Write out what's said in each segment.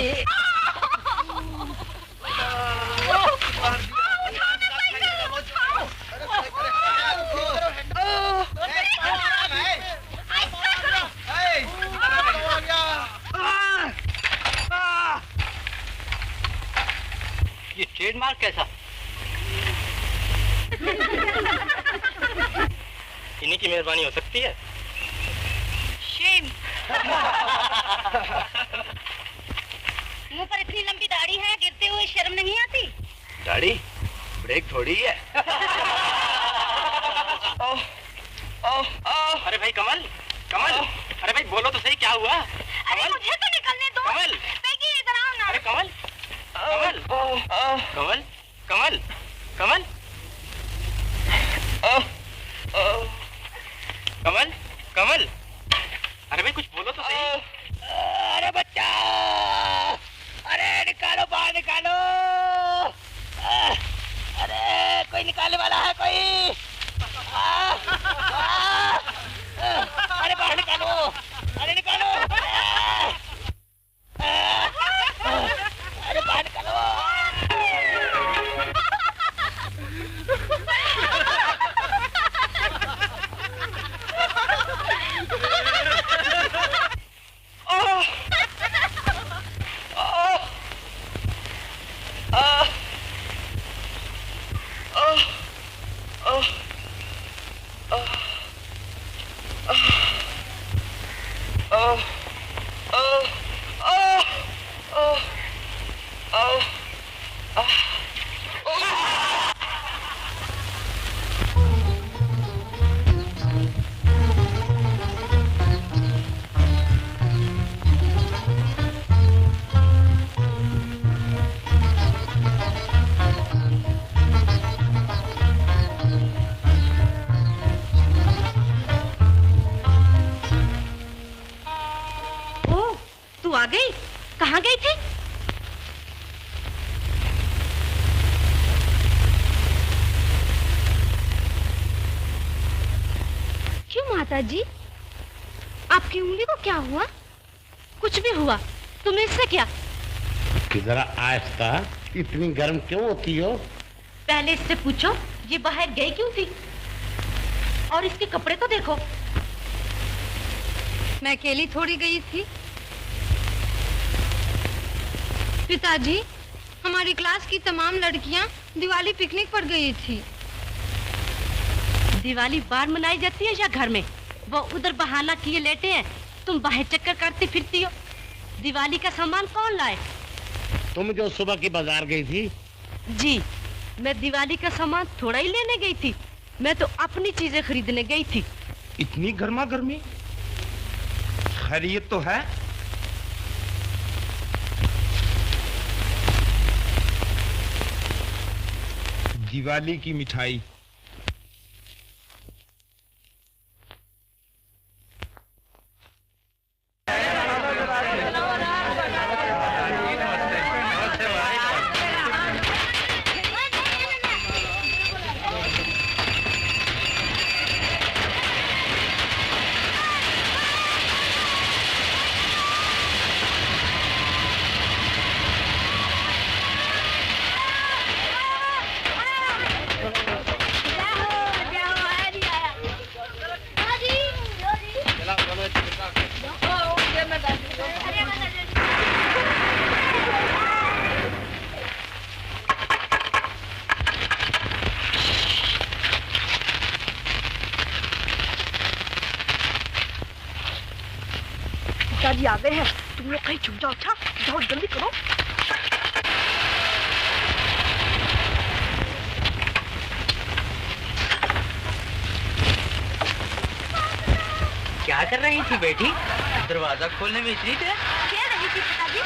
ये ट्रेडमार्क कैसा? इन्हीं की मेहरबानी हो सकती है। शेम। मुंह पर इतनी लंबी दाढ़ी है, गिरते हुए शर्म नहीं आती? दाढ़ी ब्रेक थोड़ी है। अरे भाई कमल, कमल, अरे भाई बोलो तो सही, क्या हुआ? अरे मुझे तो निकलने दो। कमल, देखिए इधर आओ ना। अरे कमल, कमल, कमल, कमल, कमल, कमल, कमल, अरे भाई कुछ बोलो तो सही। अरे बच्चा, अरे निकालो, बाहर निकालो। अरे कोई निकालने वाला है कोई? अरे बाहर निकालो, अरे निकालो, अरे बाहर निकालो। आ गई? कहाँ गई थी? क्यों माताजी? आपकी उंगली को क्या हुआ? कुछ भी हुआ, तुम्हें इससे क्या? जरा आहिस्ता, इतनी गर्म क्यों होती हो? पहले इससे पूछो ये बाहर गई क्यों थी? और इसके कपड़े तो देखो। मैं अकेली थोड़ी गई थी। पिताजी, हमारी क्लास की तमाम लड़कियां दिवाली पिकनिक पर गई थी। दिवाली बाहर मनाई जाती है या घर में? वो उधर बहाना किए लेटे हैं, तुम बाहर चक्कर करती फिरती हो। दिवाली का सामान कौन लाए? तुम जो सुबह की बाजार गई थी। जी, मैं दिवाली का सामान थोड़ा ही लेने गई थी, मैं तो अपनी चीजें खरीदने गई थी। इतनी गर्मा गर्मी? खैरियत तो है? दिवाली की मिठाई। पिताजी आ गए हैं, तुम लोग कहीं छुप जाओ। अच्छा जाओ, जल्दी करो। क्या कर रही थी बेटी? दरवाजा खोलने में इतनी देर? क्या रही थी पिताजी?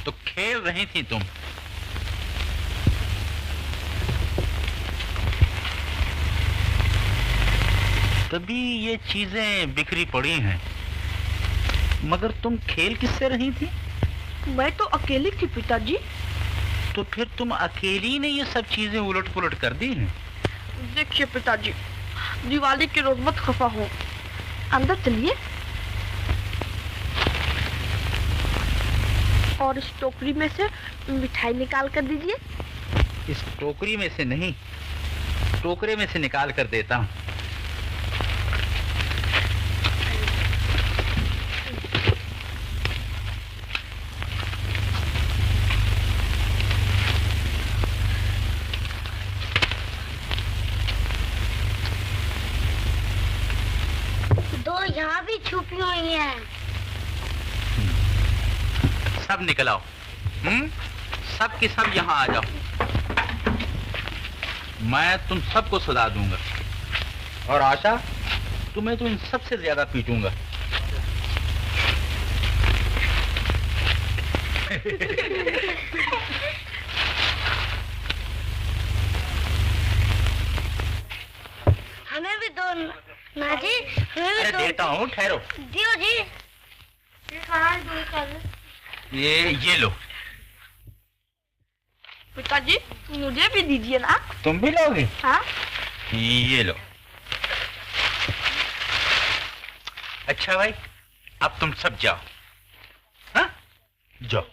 तो खेल रही थी तुम। तभी ये चीजें बिखरी पड़ी हैं। मगर तुम खेल किससे रही थी? मैं तो अकेली थी पिताजी। तो फिर तुम अकेली ने ये सब चीजें उलट पुलट कर दी हैं। देखिए पिताजी, दिवाली के रोज मत खफा हो। अंदर चलिए और इस टोकरी में से मिठाई निकाल कर दीजिए। इस टोकरी में से नहीं, टोकरे में से निकाल कर देता हूँ। दो यहाँ भी छुपी हुई हैं। सब निकल आओ। सब के सब यहाँ आ जाओ। मैं तुम सबको सजा दूंगा और आशा तुम्हें तो इन सबसे ज्यादा पीटूंगा। हमें भी दो ना जी, हमें भी अरे दो। देता हूँ, ठहरो। दियो जी। ये लो। पिताजी मुझे भी दीजिए ना। तुम भी लोगे? हाँ। ये लो। अच्छा भाई, अब तुम सब जाओ। हाँ? जाओ।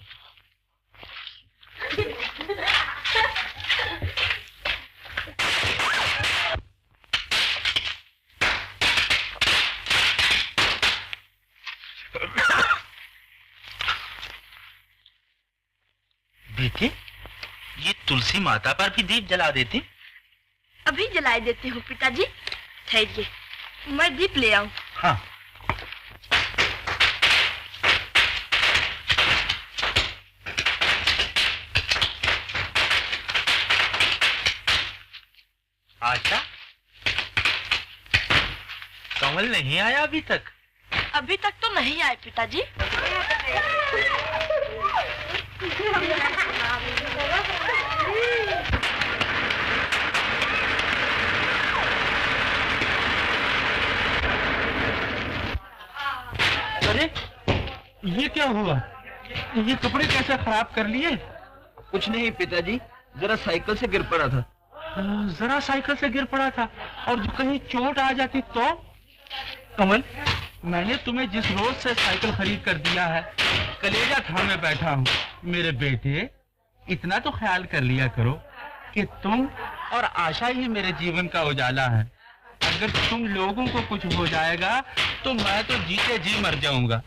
बेटे, ये तुलसी माता पर भी दीप जला देती? अभी जलाए देती हूँ पिताजी, ठहरिए, मैं दीप ले आऊं। हाँ। आशा, कमल नहीं आया अभी तक? अभी तक तो नहीं आए पिताजी। अरे ये क्या हुआ? ये कपड़े कैसे खराब कर लिए? कुछ नहीं पिताजी, जरा साइकिल से गिर पड़ा था। जरा साइकिल से गिर पड़ा था और जो कहीं चोट आ जाती तो? कमल, मैंने तुम्हें जिस रोज से साइकिल खरीद कर दिया है, कलेजा थामे बैठा हूँ। मेरे बेटे, इतना तो ख्याल कर लिया करो कि तुम और आशा ही मेरे जीवन का उजाला है। अगर तुम लोगों को कुछ हो जाएगा तो मैं तो जीते जी मर जाऊंगा।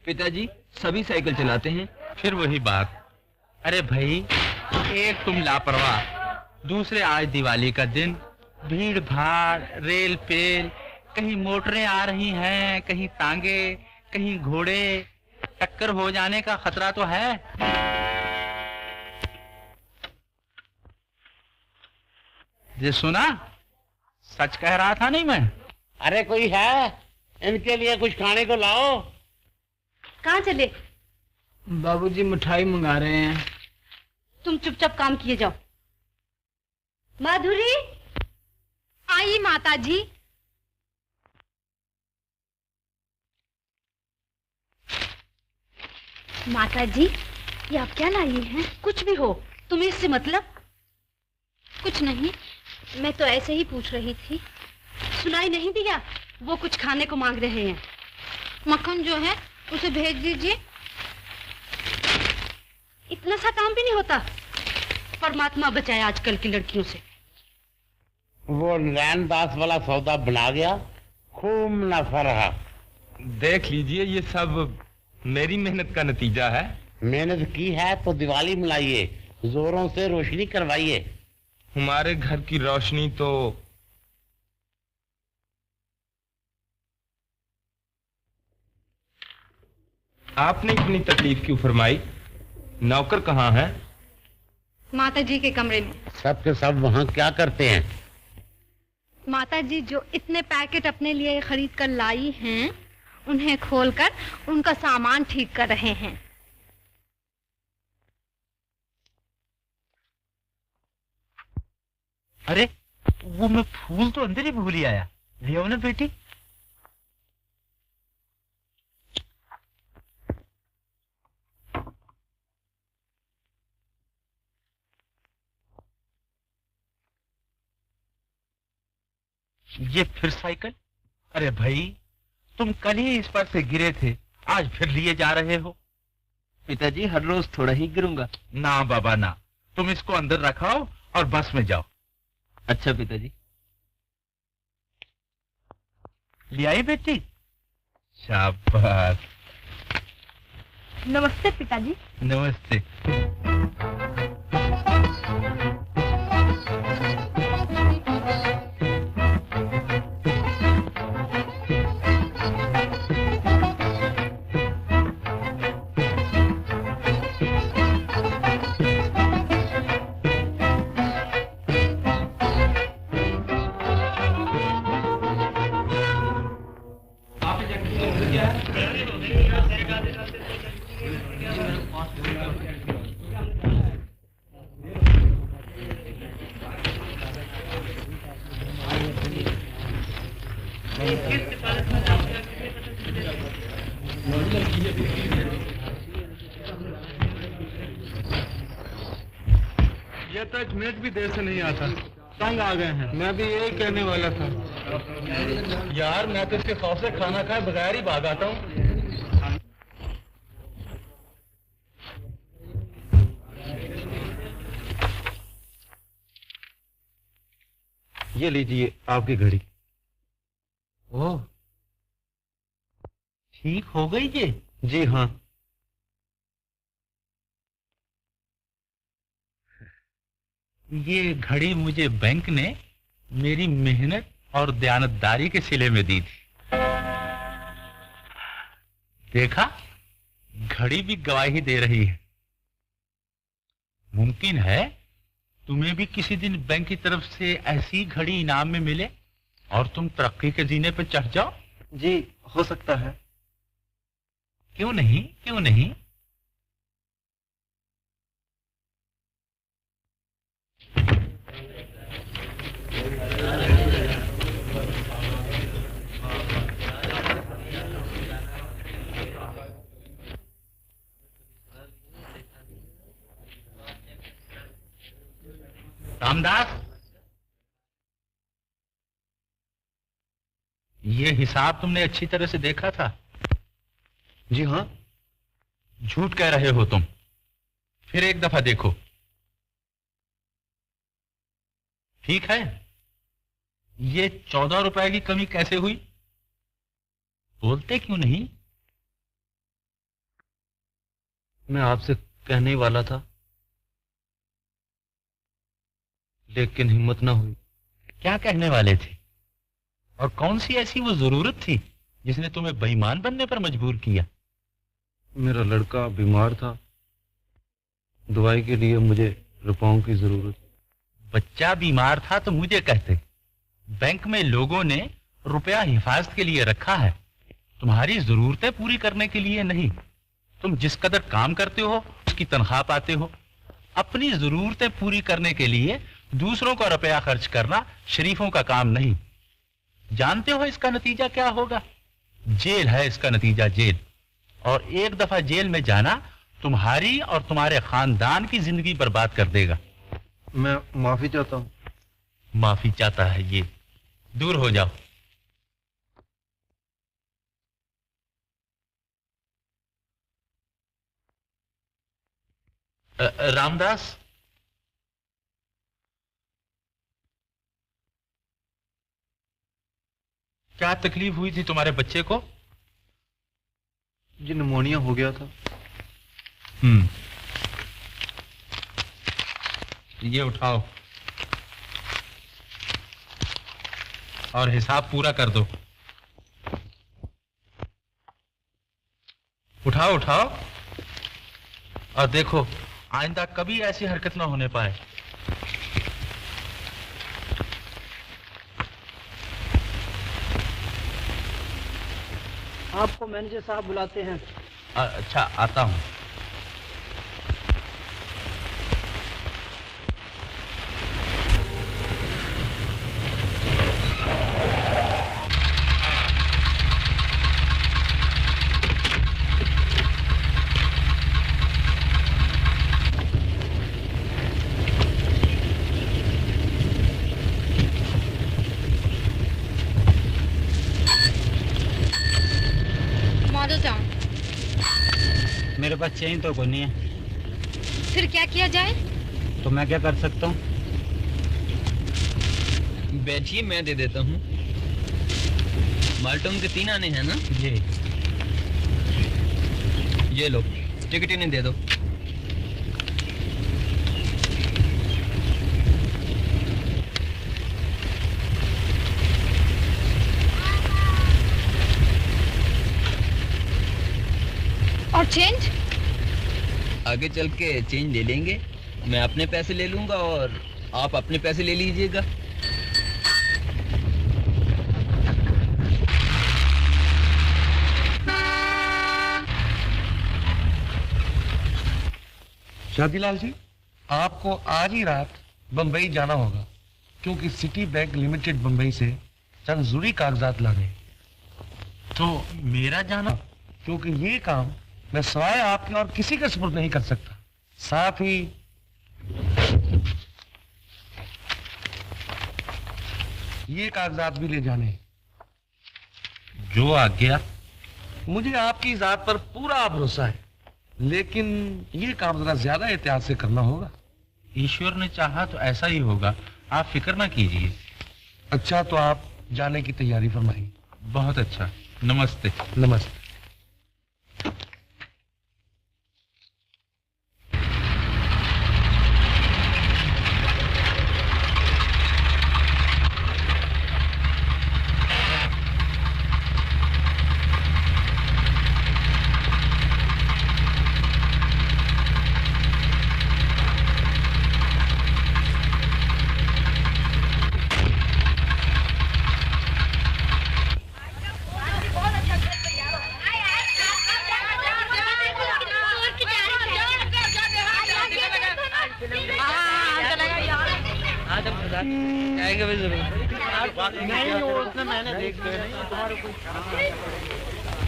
पिताजी सभी साइकिल चलाते हैं। फिर वही बात। अरे भाई, एक तुम लापरवाह, दूसरे आज दिवाली का दिन, भीड़ भाड़, रेल पेल, कहीं मोटरें आ रही हैं, कहीं तांगे, कहीं घोड़े, टक्कर हो जाने का खतरा तो है। ये सुना? सच कह रहा था नहीं मैं? अरे कोई है? इनके लिए कुछ खाने को लाओ। कहाँ चले? बाबूजी मिठाई मंगा रहे हैं। तुम चुपचाप काम किए जाओ। माधुरी, आई माता जी। माता जी, ये आप क्या लाई हैं? कुछ भी हो, तुम्हें इससे मतलब? कुछ नहीं, मैं तो ऐसे ही पूछ रही थी। सुनाई नहीं दिया? वो कुछ खाने को मांग रहे हैं। मक्खन जो है उसे भेज दीजिए। इतना सा काम भी नहीं होता। परमात्मा बचाए आजकल की लड़कियों से। वो नैन दास वाला सौदा बना गया, खूब मुनाफा रहा। देख लीजिए, ये सब मेरी मेहनत का नतीजा है। मेहनत की है तो दिवाली मनाइए, जोरों से रोशनी करवाइए। हमारे घर की रोशनी तो आपने इतनी तकलीफ क्यों फरमाई? नौकर कहाँ है? माता जी के कमरे में। सब के सब वहाँ क्या करते हैं? माता जी जो इतने पैकेट अपने लिए खरीद कर लाई हैं, उन्हें खोलकर उनका सामान ठीक कर रहे हैं। अरे, वो मैं फूल तो अंदर ही भूल ही आया। ले आओ ना बेटी। ये फिर साइकिल? अरे भाई, तुम कल ही इस पर से गिरे थे, आज फिर लिए जा रहे हो। पिताजी हर रोज थोड़ा ही गिरूंगा। ना बाबा ना, तुम इसको अंदर रखाओ और बस में जाओ। अच्छा पिताजी। ले आई बेटी? शाबाश। नमस्ते पिताजी। नमस्ते। ये तो एक मिनट भी देर से नहीं आता, तंग आ गए हैं। मैं भी यही कहने वाला था यार, मैं तो इसके खौफ से खाना खाए बगैर ही भाग आता हूँ। ये लीजिए आपकी घड़ी। ओह, ठीक हो गई ये? जी हाँ। ये घड़ी मुझे बैंक ने मेरी मेहनत और दयानतदारी के सिले में दी थी। देखा, घड़ी भी गवाही दे रही है। मुमकिन है तुम्हें भी किसी दिन बैंक की तरफ से ऐसी घड़ी इनाम में मिले और तुम तरक्की के जीने पर चढ़ जाओ। जी हो सकता है। क्यों नहीं, क्यों नहीं। रामदास, ये हिसाब तुमने अच्छी तरह से देखा था? जी हाँ। झूठ कह रहे हो तुम। फिर एक दफा देखो। ठीक है, ये 14 रुपए की कमी कैसे हुई? बोलते क्यों नहीं? मैं आपसे कहने ही वाला था, लेकिन हिम्मत ना हुई। क्या कहने वाले थे? और कौन सी ऐसी वो जरूरत थी जिसने तुम्हें बेईमान बनने पर मजबूर किया? मेरा लड़का बीमार था, दवाई के लिए मुझे रुपयों की जरूरत। बच्चा बीमार था तो मुझे कहते। बैंक में लोगों ने रुपया हिफाजत के लिए रखा है, तुम्हारी जरूरतें पूरी करने के लिए नहीं। तुम जिस कदर काम करते हो उसकी तनख्वाह पाते हो। अपनी जरूरतें पूरी करने के लिए दूसरों का रुपया खर्च करना शरीफों का काम नहीं। जानते हो इसका नतीजा क्या होगा? जेल है इसका नतीजा, जेल। और एक दफा जेल में जाना तुम्हारी और तुम्हारे खानदान की जिंदगी बर्बाद कर देगा। मैं माफी चाहता हूँ। माफी चाहता है ये? दूर हो जाओ। रामदास, क्या तकलीफ हुई थी तुम्हारे बच्चे को? जी निमोनिया हो गया था। ये उठाओ और हिसाब पूरा कर दो। उठाओ उठाओ और देखो आइंदा कभी ऐसी हरकत ना होने पाए। आपको मैनेजर साहब बुलाते हैं। अच्छा, आता हूं। पास चेंज तो कोई नहीं है। फिर क्या किया जाए? तो मैं क्या कर सकता हूँ? बैठिए, मैं दे देता हूँ। माल्टोन के 3 आने हैं ना? जी। ये लो, टिकट इन्हें दे दो। और चेंज? आगे चल के चेंज ले लेंगे। मैं अपने पैसे ले लूंगा और आप अपने पैसे ले लीजिएगा। शादीलाल जी, आपको आज ही रात बंबई जाना होगा, क्योंकि सिटी बैंक लिमिटेड बंबई से चंद जरूरी कागजात लाने। तो मेरा जाना, क्योंकि ये काम मैं सवाए आपके और किसी के सुपुर्द नहीं कर सकता। साथ ही ये कागजात भी ले जाने। जो आ गया। मुझे आपकी जात पर पूरा भरोसा है, लेकिन ये काम जरा ज्यादा एहतियात से करना होगा। ईश्वर ने चाहा तो ऐसा ही होगा, आप फिक्र ना कीजिए। अच्छा, तो आप जाने की तैयारी फरमाइए। बहुत अच्छा, नमस्ते। नमस्ते।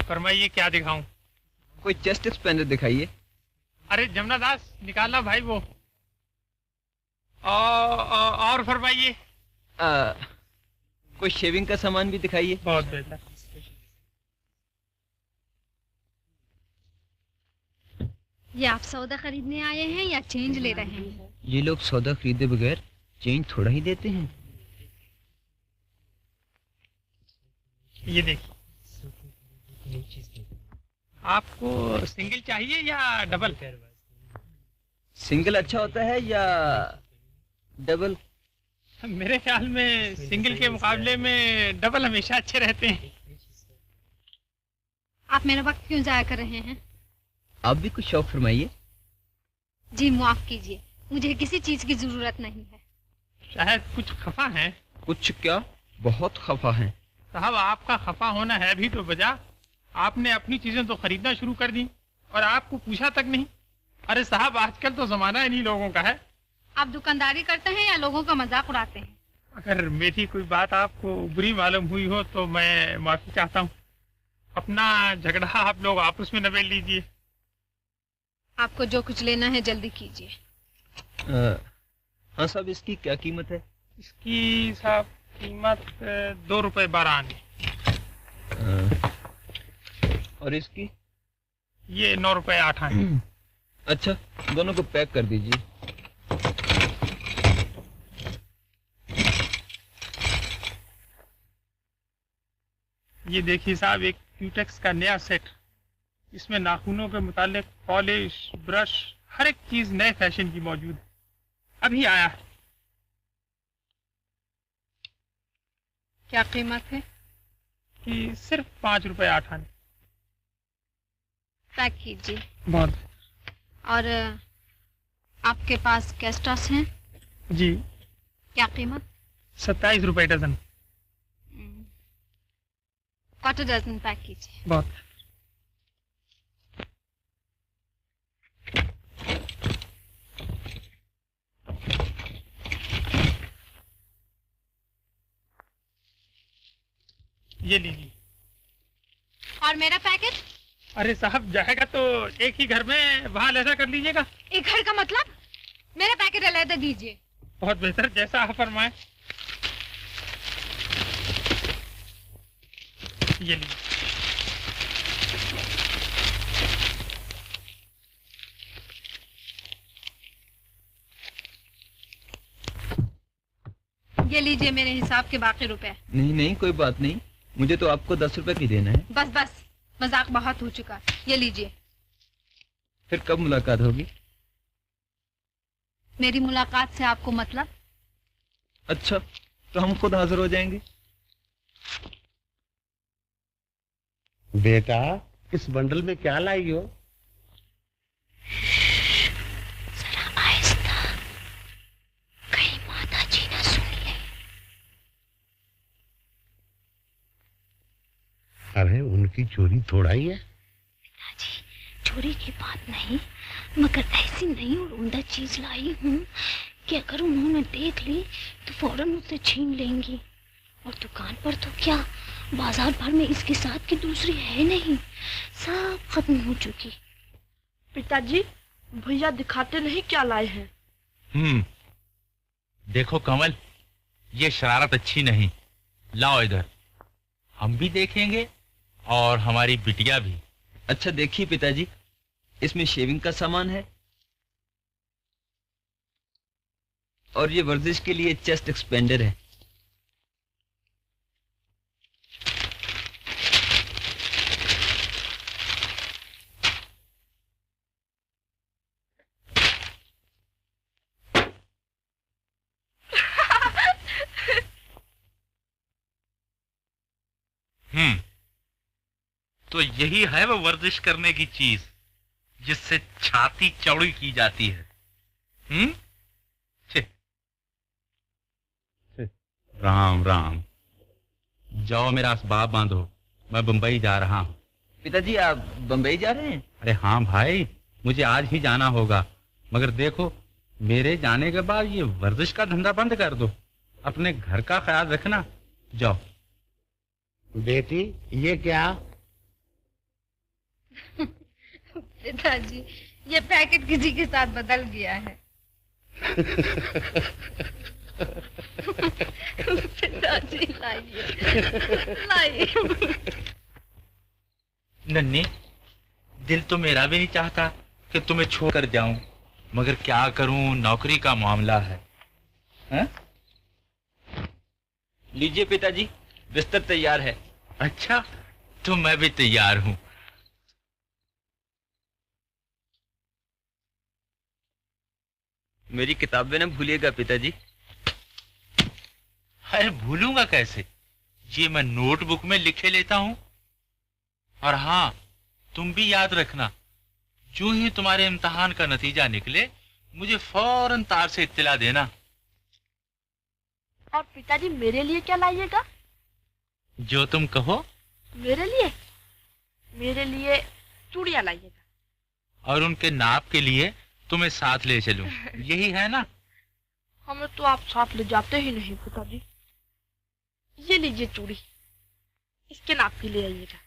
फरमाइए, क्या दिखाऊं? कोई चेस्ट एक्सपेंडर दिखाइए। अरे जमुना दास, निकालना भाई वो। और फरमाइए। कोई शेविंग का सामान भी दिखाइए। बहुत बेहतर। ये आप सौदा खरीदने आए हैं या चेंज ले रहे हैं? ये लोग सौदा खरीदे बगैर चेंज थोड़ा ही देते हैं। ये देखिए, आपको सिंगल चाहिए या डबल? सिंगल अच्छा होता है या डबल? मेरे ख्याल में सिंगल के मुकाबले में डबल हमेशा अच्छे रहते हैं। आप मेरा वक्त क्यों जाया कर रहे हैं? आप भी कुछ शौक फरमाइए। जी माफ कीजिए, मुझे किसी चीज की जरूरत नहीं है। शायद कुछ खफा हैं। कुछ क्या, बहुत खफा हैं। साहब, आपका खफा होना है भी तो वजह। आपने अपनी चीजें तो खरीदना शुरू कर दी और आपको पूछा तक नहीं। अरे साहब, आजकल तो जमाना इन्हीं लोगों का है। आप दुकानदारी करते हैं या लोगों का मजाक उड़ाते हैं? अगर मेरी कोई बात आपको बुरी मालूम हुई हो तो मैं माफी चाहता हूँ। अपना झगड़ा आप लोग आपस में नबेड़ लीजिए। आपको जो कुछ लेना है जल्दी कीजिए। हाँ साहब, इसकी क्या कीमत है? इसकी साहब कीमत 2 रुपए 12 आने। और इसकी? ये 9 रुपए 8 आने। अच्छा, दोनों को पैक कर दीजिए। ये देखिए साहब, एक क्यूटेक्स का नया सेट। इसमें नाखूनों के मुतालिक पॉलिश, ब्रश, हर एक चीज नए फैशन की मौजूद है। अभी आया है। क्या कीमत है? कि सिर्फ 5 रुपए 8 आने। पैक कीजिए। बहुत। और आपके पास कैस्टस हैं? जी। क्या कीमत? 27 रुपए डजन। क्वार्टर डजन पैक कीजिए। बहुत। ये लीजिए। और मेरा पैकेट? अरे साहब, जाएगा तो एक ही घर में, वहां अलहदा कर लीजिएगा। एक घर का मतलब? मेरा पैकेट अलहदा दीजिए। बहुत बेहतर, जैसा आप फरमाएं। ये लीजिए। ये लीजिए मेरे हिसाब के बाकी रुपए। नहीं नहीं, कोई बात नहीं, मुझे तो आपको 10 रुपए भी देना है। बस बस, मजाक बहुत हो चुका, ये लीजिए। फिर कब मुलाकात होगी? मेरी मुलाकात से आपको मतलब? अच्छा, तो हम खुद हाजिर हो जाएंगे। बेटा, इस बंडल में क्या लाई हो? जरा आहिस्ता, कहीं माता जी ना सुन ले। अरे उनकी चोरी थोड़ा ही है। पिताजी, चोरी की बात नहीं, मगर ऐसी नई और उम्दा चीज लाई हूँ कि अगर उन्होंने देख ली तो फौरन मुझसे छीन लेंगी। और दुकान पर तो क्या, बाजार भर में इसके साथ की दूसरी है नहीं, सब खत्म हो चुकी। पिताजी, भैया दिखाते नहीं क्या लाए हैं। देखो कमल, ये शरारत अच्छी नहीं। लाओ इधर, हम भी देखेंगे और हमारी बिटिया भी। अच्छा देखिए पिताजी, इसमें शेविंग का सामान है और ये वर्जिश के लिए चेस्ट एक्सपेंडर है। तो यही है वो वर्जिश करने की चीज जिससे छाती चौड़ी की जाती है। राम राम। जाओ मेरा असबाब बांधो, मैं बंबई जा रहा हूँ। पिताजी, आप बंबई जा रहे हैं? अरे हाँ भाई, मुझे आज ही जाना होगा, मगर देखो मेरे जाने के बाद ये वर्जिश का धंधा बंद कर दो। अपने घर का ख्याल रखना। जाओ। बेटी, ये क्या? पिताजी, ये पैकेट किसी के साथ बदल गया है। पिताजी लाइए, लाइए। नन्नी, दिल तो मेरा भी नहीं चाहता कि तुम्हें छोड़कर जाऊं, मगर क्या करूं, नौकरी का मामला है। हैं? लीजिए पिताजी, बिस्तर तैयार है। अच्छा, तो मैं भी तैयार हूं। मेरी किताबें न भूलिएगा पिताजी। अरे भूलूंगा कैसे, ये मैं नोटबुक में लिखे लेता हूं। और हाँ, तुम भी याद रखना, जो ही तुम्हारे इम्तिहान का नतीजा निकले मुझे फौरन तार से इत्तला देना। और पिताजी, मेरे लिए क्या लाइएगा? जो तुम कहो। मेरे लिए चूड़ियां लाइएगा। और उनके नाप के लिए तुम्हें साथ ले चलूं, यही है ना? हमें तो आप साथ ले जाते ही नहीं पिताजी। ये लीजिए चूड़ी, इसके नाप की ले आइएगा।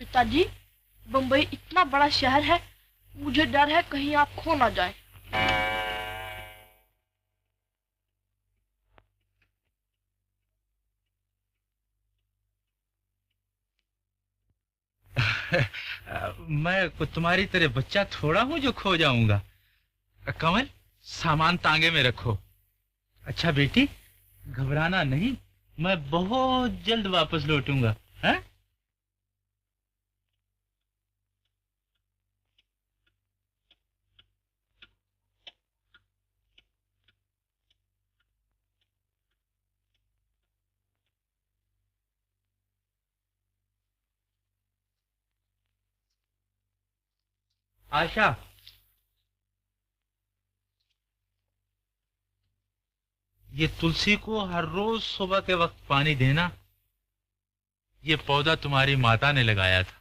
पिताजी, बंबई इतना बड़ा शहर है, मुझे डर है कहीं आप खो ना जाए। मैं तुम्हारी तरह बच्चा थोड़ा हूं जो खो जाऊंगा। कमल, सामान तांगे में रखो। अच्छा बेटी, घबराना नहीं, मैं बहुत जल्द वापस लौटूंगा। हैं? आशा, ये तुलसी को हर रोज सुबह के वक्त पानी देना। ये पौधा तुम्हारी माता ने लगाया था,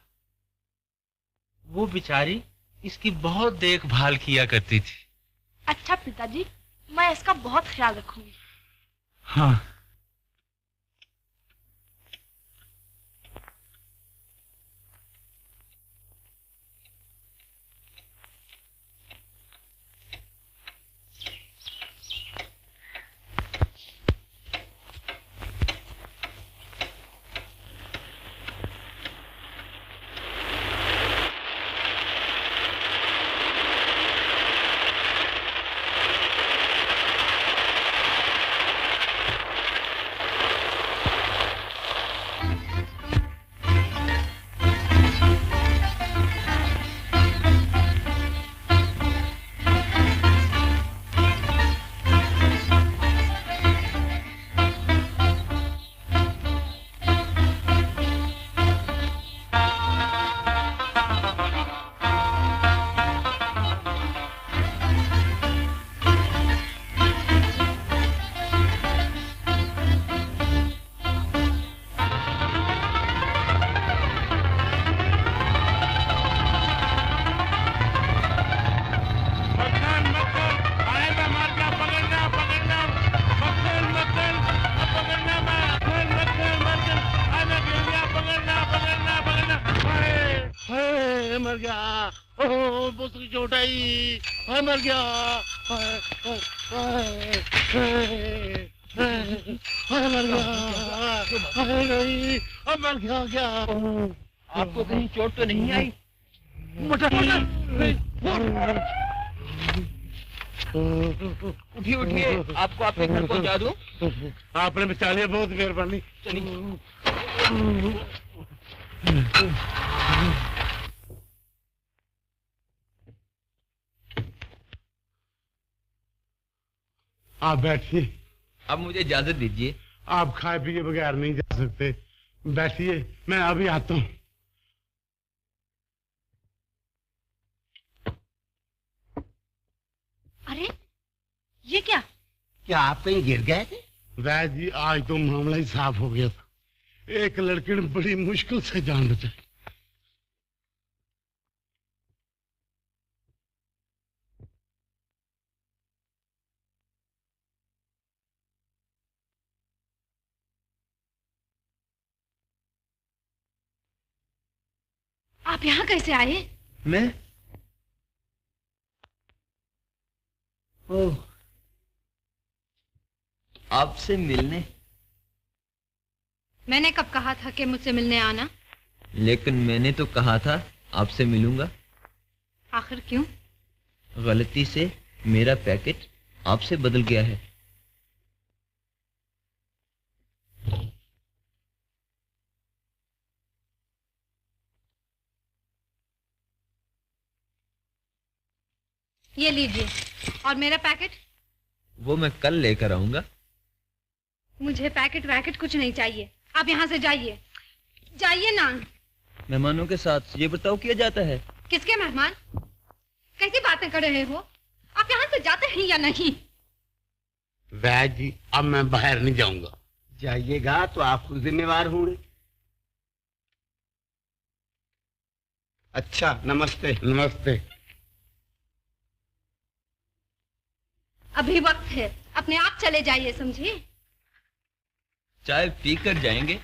वो बेचारी इसकी बहुत देखभाल किया करती थी। अच्छा पिताजी, मैं इसका बहुत ख्याल रखूंगी। हाँ। मर गया। ओह बहुत की चोट आई। हाय मर गया। हाय मर गया। हाय नहीं अब मर गया क्या? आपको कहीं चोट तो नहीं आई? उठिए उठिए, आपको आपके घर पहुंचा दूं? आपने बचा लिया, बहुत मेहरबानी। चलिए। आप बैठिए। अब मुझे इजाजत दीजिए। आप खाए पिए बगैर नहीं जा सकते। बैठिए, मैं अभी आता हूँ। अरे ये क्या? क्या आप कहीं गिर गए थे? वैद जी आज तो मामला ही साफ हो गया था। एक लड़के ने बड़ी मुश्किल से जान बचाई। आप यहाँ कैसे आए? मैं? ओह, आपसे मिलने। मैंने कब कहा था कि मुझसे मिलने आना? लेकिन मैंने तो कहा था आपसे मिलूंगा। आखिर क्यों? गलती से मेरा पैकेट आपसे बदल गया है। ये लीजिए। और मेरा पैकेट? वो मैं कल लेकर आऊंगा। मुझे पैकेट वैकेट कुछ नहीं चाहिए। आप यहाँ से जाइए। जाइए ना। मेहमानों के साथ ये बर्ताव किया जाता है? किसके मेहमान? कैसी बातें कर रहे हो? आप यहाँ से जाते हैं या नहीं? वैद जी अब मैं बाहर नहीं जाऊंगा। जाइएगा तो आप खुद जिम्मेवार होंगे। अच्छा नमस्ते। नमस्ते। अभी वक्त है, अपने आप चले जाइए, समझे? चाय पीकर जाएंगे।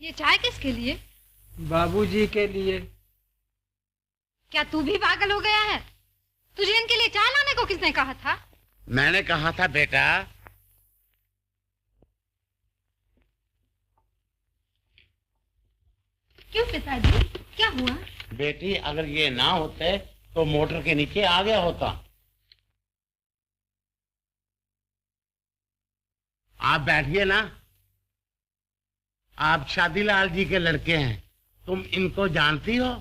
ये चाय किसके लिए? बाबूजी के लिए। क्या तू भी पागल हो गया है? तुझे इनके लिए चाय लाने को किसने कहा था? मैंने कहा था बेटा। क्यों पिताजी, क्या हुआ? बेटी अगर ये ना होते तो मोटर के नीचे आ गया होता। आप बैठिए ना। आप शादीलाल जी के लड़के हैं, तुम इनको जानती हो?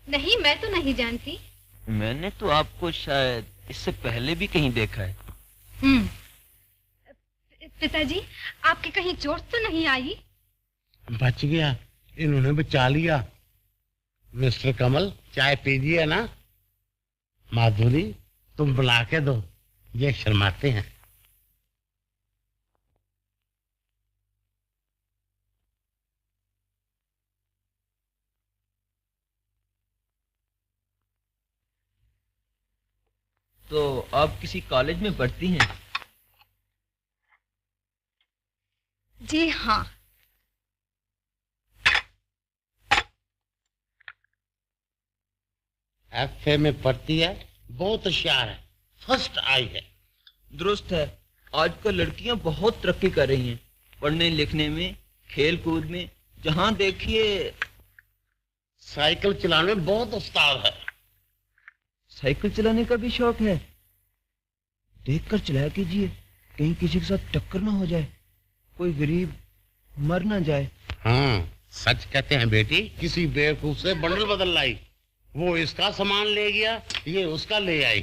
नहीं, मैं तो नहीं जानती। मैंने तो आपको शायद इससे पहले भी कहीं देखा है। पिताजी, आपके कहीं चोट तो नहीं आई? बच गया, इन्होंने बचा लिया। मिस्टर कमल चाय पीजिए ना। माधुरी तुम बुला के दो, ये शर्माते हैं। तो आप किसी कॉलेज में पढ़ती हैं? जी हाँ। एफए में पढ़ती है, बहुत होशियार है, फर्स्ट आई है। दुरुस्त है। आजकल लड़कियां बहुत तरक्की कर रही हैं, पढ़ने लिखने में, खेल कूद में, जहां देखिए। साइकिल चलाने में बहुत उस्ताद है। साइकिल चलाने का भी शौक है? देखकर चलाया कीजिए, कहीं किसी के साथ टक्कर ना हो जाए, कोई गरीब मर ना जाए। हाँ सच कहते हैं बेटी, किसी बेवकूफ से बंडल बदल लाई। वो इसका सामान ले गया, ये उसका ले आई।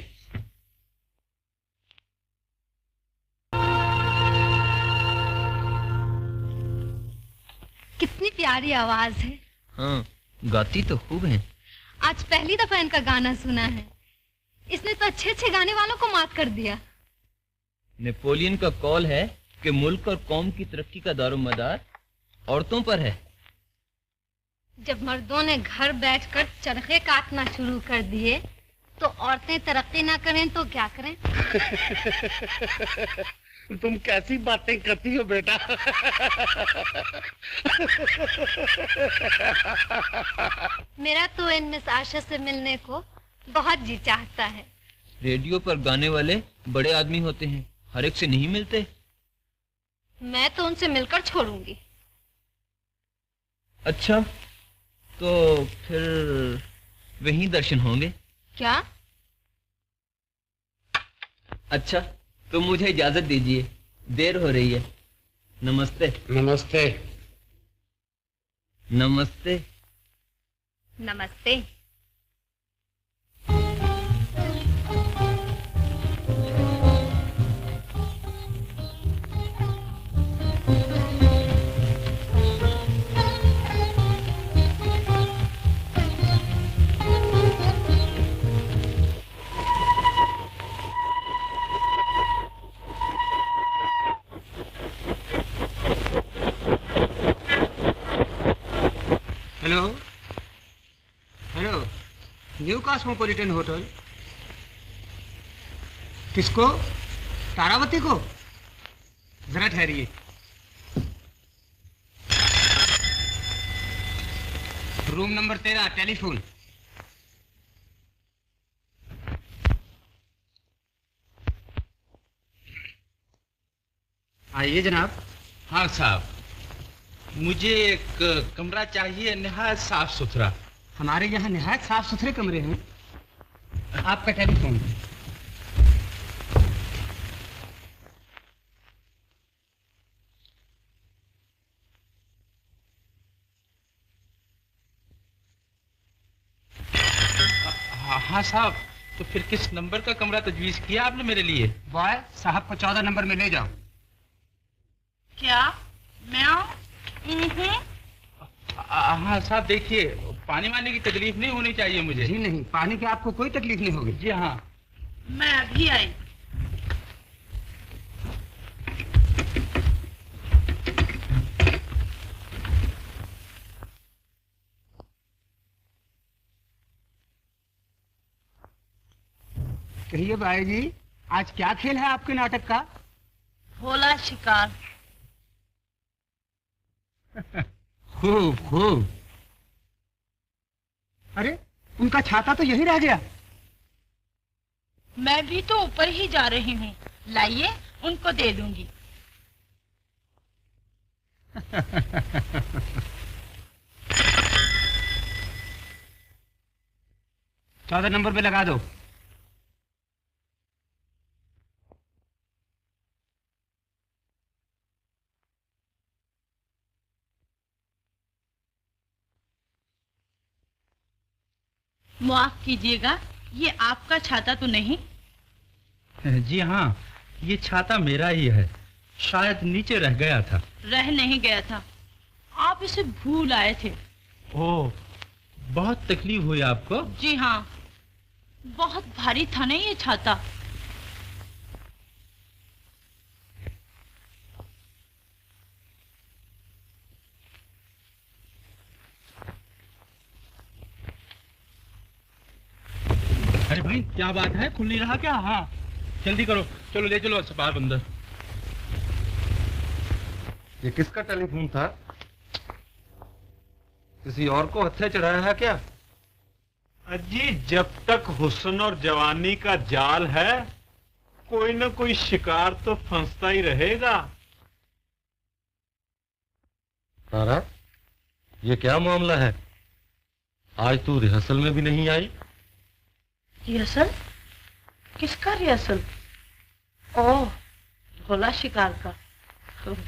कितनी प्यारी आवाज है। हाँ, गाती तो खूब है। आज पहली दफा इनका गाना सुना है। इसने तो अच्छे अच्छे गाने वालों को मात कर दिया। नेपोलियन का कॉल है कि मुल्क और कौम की तरक्की का दारोमदार औरतों पर है। जब मर्दों ने घर बैठकर चरखे काटना शुरू कर दिए तो औरतें तरक्की ना करें तो क्या करें? तुम कैसी बातें करती हो बेटा। मेरा तो इन मिस आशा से मिलने को बहुत जी चाहता है। रेडियो पर गाने वाले बड़े आदमी होते हैं, हर एक से नहीं मिलते। मैं तो उनसे मिलकर छोड़ूंगी। अच्छा, तो फिर वहीं दर्शन होंगे क्या? अच्छा, तो मुझे इजाजत दीजिए, देर हो रही है। नमस्ते। नमस्ते। नमस्ते। नमस्ते। Hello hello, new cosmopolitan hotel. किसको? तारावती को? जरा ठहरिए। Room number 13, telephone. आइए जनाब। हाँ साहब, मुझे एक कमरा चाहिए, निहायत साफ सुथरा। हमारे यहाँ निहायत साफ सुथरे कमरे हैं। आपका टेलीफोन। हाँ साहब, तो फिर किस नंबर का कमरा तजवीज किया आपने मेरे लिए? बॉय, साहब को 14 नंबर में ले जाओ। क्या मैं आऊं? हाँ साहब, देखिए पानी वानी की तकलीफ नहीं होनी चाहिए मुझे। जी नहीं, पानी की आपको कोई तकलीफ नहीं होगी। जी हाँ। मैं अभी आई। कहिए भाई जी, आज क्या खेल है आपके नाटक का? भोला शिकार। खूब खूब। अरे, उनका छाता तो यही रह गया। मैं भी तो ऊपर ही जा रही हूँ, लाइए उनको दे दूंगी। 14 नंबर पे लगा दो। माफ कीजिएगा, ये आपका छाता तो नहीं? जी हाँ, ये छाता मेरा ही है, शायद नीचे रह गया था। रह नहीं गया था, आप इसे भूल आए थे। ओह, बहुत तकलीफ हुई आपको? जी हाँ, बहुत भारी था नहीं ये छाता। अरे भाई, क्या बात है, खुल नहीं रहा क्या? हाँ जल्दी करो, चलो ले चलो बाहर अंदर। ये किसका टेलीफोन था? किसी और को हत्या चढ़ाया है क्या? अजी, जब तक हुस्न और जवानी का जाल है, कोई न कोई शिकार तो फंसता ही रहेगा। तारा, ये क्या मामला है? आज तू रिहर्सल में भी नहीं आई। रिहर्सल? किसका रिहर्सल? ओह, भोला शिकार का।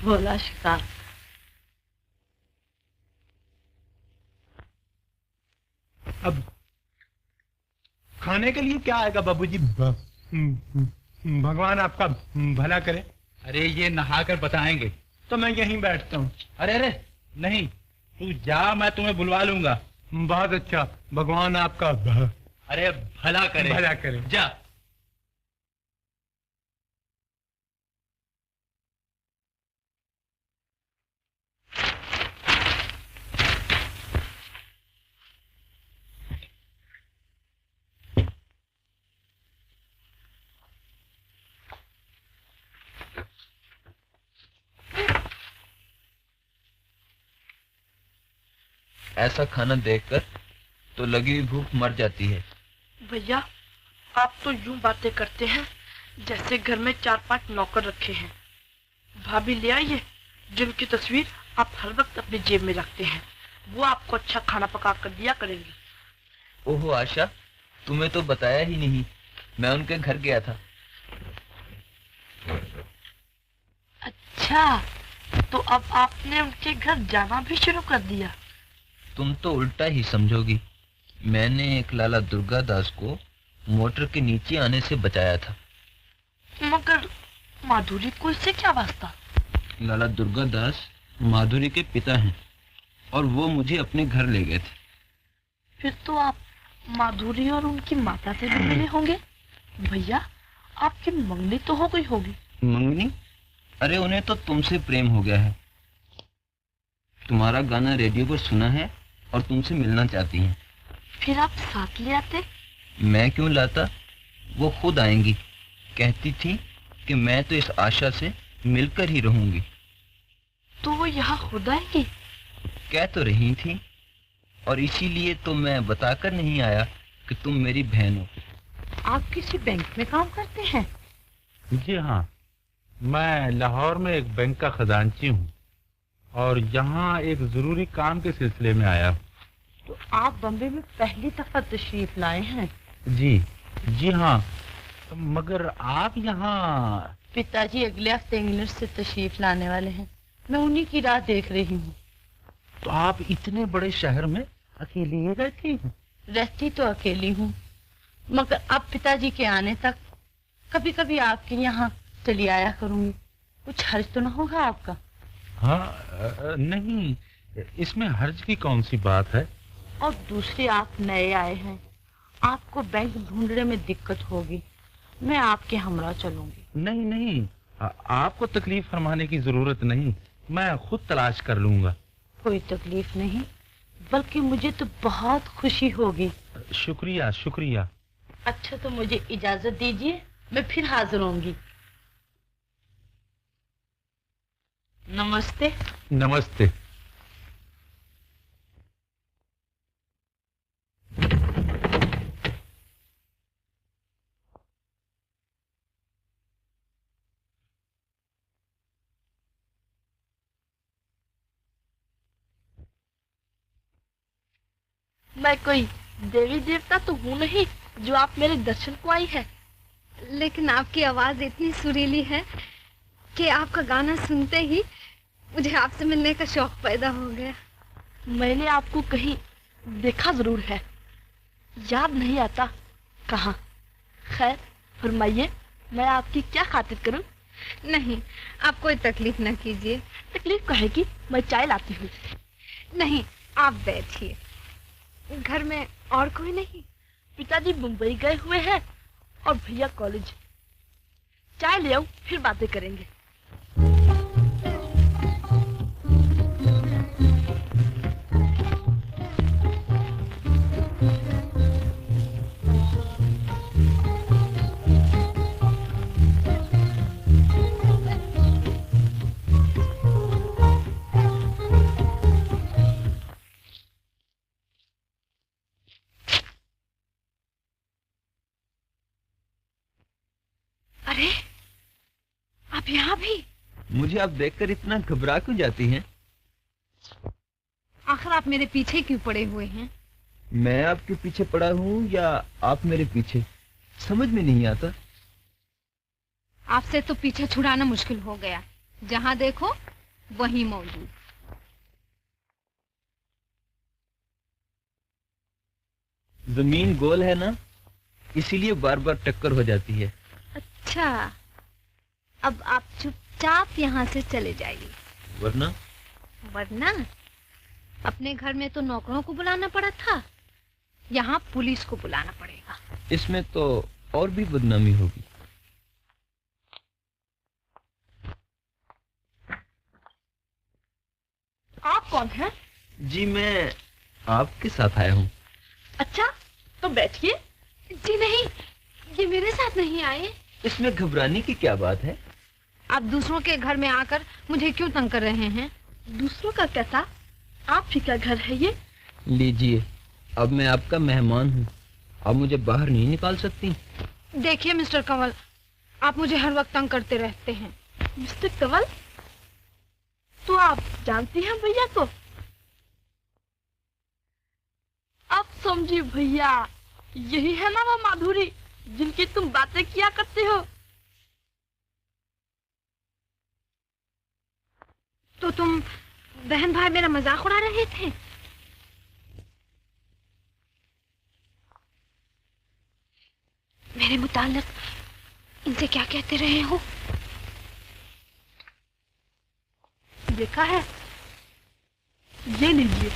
भोला शिकार। अब खाने के लिए क्या आएगा बाबूजी? भगवान आपका भला करे। अरे ये नहाकर बताएंगे। तो मैं यहीं बैठता हूँ। अरे अरे नहीं, तू जा, मैं तुम्हें बुलवा लूंगा। बहुत अच्छा, भगवान आपका अरे भला करे। भला करे। जा। ऐसा खाना देखकर तो लगी हुई भूख मर जाती है। भैया आप तो यूं बातें करते हैं जैसे घर में 4-5 नौकर रखे हैं। भाभी ले आइए जिनकी तस्वीर आप हर वक्त अपनी जेब में रखते हैं, वो आपको अच्छा खाना पका कर दिया करेंगे। ओहो आशा, तुम्हें तो बताया ही नहीं, मैं उनके घर गया था। अच्छा, तो अब आपने उनके घर जाना भी शुरू कर दिया। तुम तो उल्टा ही समझोगी। मैंने एक लाला दुर्गादास को मोटर के नीचे आने से बचाया था। मगर माधुरी को इससे क्या वास्ता? लाला दुर्गादास माधुरी के पिता हैं और वो मुझे अपने घर ले गए थे। फिर तो आप माधुरी और उनकी माता से भी मिले होंगे। भैया आपकी मंगनी तो हो गई होगी। मंगनी? अरे उन्हें तो तुमसे प्रेम हो गया है। तुम्हारा गाना रेडियो पर सुना है और तुमसे मिलना चाहती हैं। फिर आप साथ ले आते? मैं क्यों लाता, वो खुद आएंगी। कहती थी कि मैं तो इस आशा से मिलकर ही रहूंगी। तो वो यहाँ खुद आएंगी? कह तो रही थी, और इसीलिए तो मैं बताकर नहीं आया कि तुम मेरी बहन हो। आप किसी बैंक में काम करते हैं? जी हाँ, मैं लाहौर में एक बैंक का खजांची हूँ और यहाँ एक जरूरी काम के सिलसिले में आया हूँ। तो आप बम्बे में पहली दफा तशरीफ लाए हैं? जी हाँ, मगर आप यहाँ? पिताजी अगले हफ्ते इंग्लैंड से तशरीफ लाने वाले हैं, मैं उन्हीं की राह देख रही हूँ। तो आप इतने बड़े शहर में अकेली रहती हैं? रहती तो अकेली हूँ, मगर अब पिताजी के आने तक कभी कभी आपके यहाँ चली आया करूंगी। कुछ हर्ज तो ना होगा आपका? हाँ नहीं, इसमें हर्ज की कौन सी बात है। और दूसरे आप नए आए हैं, आपको बैंक ढूंढने में दिक्कत होगी, मैं आपके हमरा चलूंगी। नहीं, आपको तकलीफ फरमाने की जरूरत नहीं, मैं खुद तलाश कर लूंगा। कोई तकलीफ नहीं, बल्कि मुझे तो बहुत खुशी होगी। शुक्रिया शुक्रिया। अच्छा तो मुझे इजाजत दीजिए, मैं फिर हाजिर होंगी। नमस्ते। नमस्ते। मैं कोई देवी देवता तो हूँ नहीं जो आप मेरे दर्शन को आई है, लेकिन आपकी आवाज इतनी सुरीली है कि आपका गाना सुनते ही मुझे आपसे मिलने का शौक पैदा हो गया। मैंने आपको कहीं देखा जरूर है, याद नहीं आता कहाँ। खैर फरमाइए, मैं आपकी क्या खातिर करूं? नहीं, आप कोई तकलीफ न कीजिए। तकलीफ कहेगी, मैं चाय लाती हूँ। नहीं, आप बैठिए। घर में और कोई नहीं? पिताजी मुंबई गए हुए हैं और भैया कॉलेज। चाय ले आऊं, फिर बातें करेंगे। अरे, आप यहाँ भी? मुझे आप देखकर इतना घबरा क्यों जाती हैं? आखिर आप मेरे पीछे क्यों पड़े हुए हैं? मैं आपके पीछे पड़ा हूँ या आप मेरे पीछे, समझ में नहीं आता। आपसे तो पीछे छुड़ाना मुश्किल हो गया, जहाँ देखो वहीं मौजूद। जमीन गोल है ना, इसीलिए बार बार टक्कर हो जाती है। अच्छा, अब आप चुपचाप यहाँ से चले जाइए। वरना? वरना अपने घर में तो नौकरों को बुलाना पड़ा था, यहाँ पुलिस को बुलाना पड़ेगा। इसमें तो और भी बदनामी होगी। आप कौन हैं? जी मैं आपके साथ आया हूँ। अच्छा तो बैठिए। जी नहीं, ये मेरे साथ नहीं आए। इसमें घबराने की क्या बात है? आप दूसरों के घर में आकर मुझे क्यों तंग कर रहे हैं? दूसरों का कैसा? आप ही का घर है ये, लीजिए, अब मैं आपका मेहमान हूँ, आप मुझे बाहर नहीं निकाल सकती। देखिए मिस्टर कंवल, आप मुझे हर वक्त तंग करते रहते हैं। मिस्टर कंवल, तो आप जानती हैं भैया को? आप समझिए भैया, यही है ना वो माधुरी जिनकी तुम बातें किया करते हो। तो तुम बहन भाई मेरा मजाक उड़ा रहे थे? मेरे मुताल्लिक इनसे क्या कहते रहे हो? देखा है, ये लीजिए।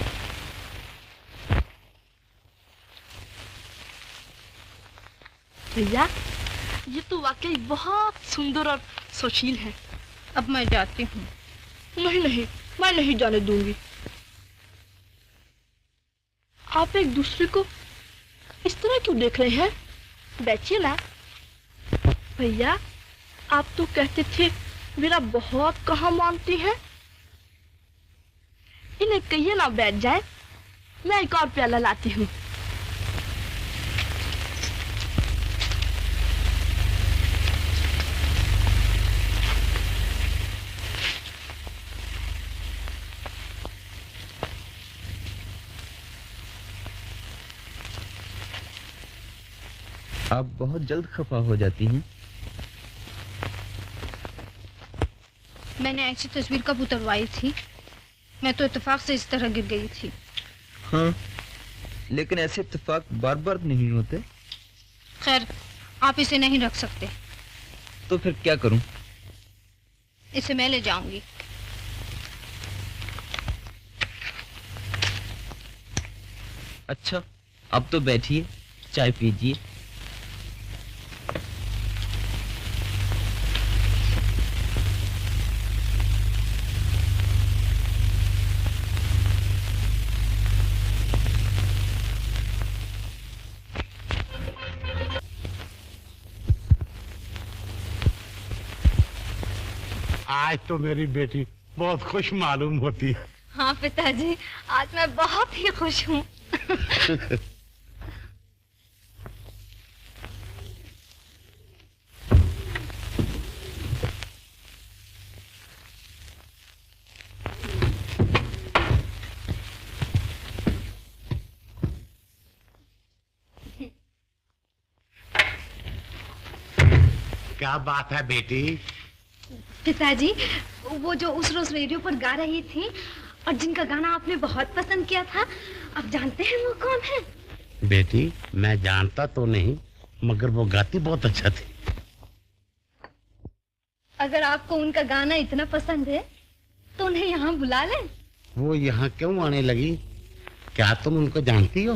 भैया, ये तो वाकई बहुत सुंदर और सुशील है। अब मैं जाती हूँ। नहीं नहीं, मैं नहीं जाने दूंगी। आप एक दूसरे को इस तरह क्यों देख रहे हैं? बैठिए ना। भैया, आप तो कहते थे मेरा बहुत कहाँ मानती हैं। इन्हें कहिए ना बैठ जाए, मैं एक और प्याला लाती हूँ। आप बहुत जल्द खफा हो जाती हैं। मैंने ऐसी तस्वीर कब उतरवाई थी? मैं तो इत्तेफाक से इस तरह गिर गई थी। हाँ, लेकिन ऐसे इत्तेफाक बार बार नहीं होते। खैर, आप इसे नहीं रख सकते। तो फिर क्या करूं? इसे मैं ले जाऊंगी। अच्छा, अब तो बैठिए, चाय पीजिए। आज तो मेरी बेटी बहुत खुश मालूम होती है। हाँ पिताजी, आज मैं बहुत ही खुश हूँ। क्या बात है बेटी? पिताजी, वो जो उस रोज रेडियो पर गा रही थी और जिनका गाना आपने बहुत पसंद किया था, आप जानते हैं वो कौन है? बेटी, मैं जानता तो नहीं, मगर वो गाती बहुत अच्छा थी। अगर आपको उनका गाना इतना पसंद है तो उन्हें यहाँ बुला लें। वो यहाँ क्यों आने लगी? क्या तुम उनको जानती हो?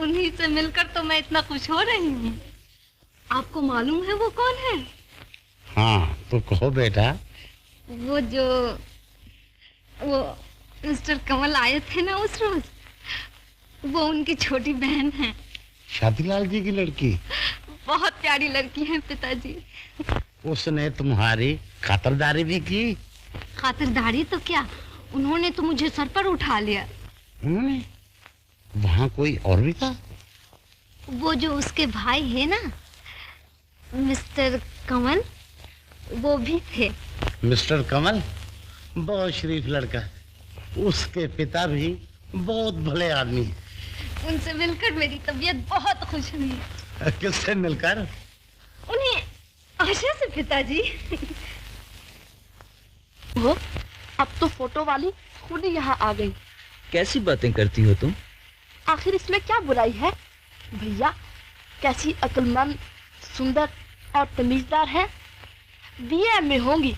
उन्हीं से मिलकर तो मैं इतना खुश हो रही हूँ। आपको मालूम है वो कौन है? हाँ, तो कहो बेटा। वो मिस्टर कमल आए थे ना उस रोज, वो उनकी छोटी बहन है। शादीलाल जी की लड़की? बहुत प्यारी लड़की है पिताजी। उसने तुम्हारी खातिरदारी भी की? खातिरदारी तो क्या, उन्होंने तो मुझे सर पर उठा लिया। उन्होंने? वहाँ कोई और भी था? वो जो उसके भाई है ना, मिस्टर कमल, वो भी थे। मिस्टर कमल बहुत शरीफ लड़का है। उसके पिता भी बहुत भले आदमी हैं। उनसे मिलकर मेरी तबीयत बहुत खुश हुई। किससे मिलकर? उन्हें आशा से पिताजी। वो अब तो फोटो वाली खुद ही यहाँ आ गई। कैसी बातें करती हो तुम? आखिर इसमें क्या बुराई है? भैया कैसी अक्लमंद, सुंदर और तमीजदार है। बीए में होंगी,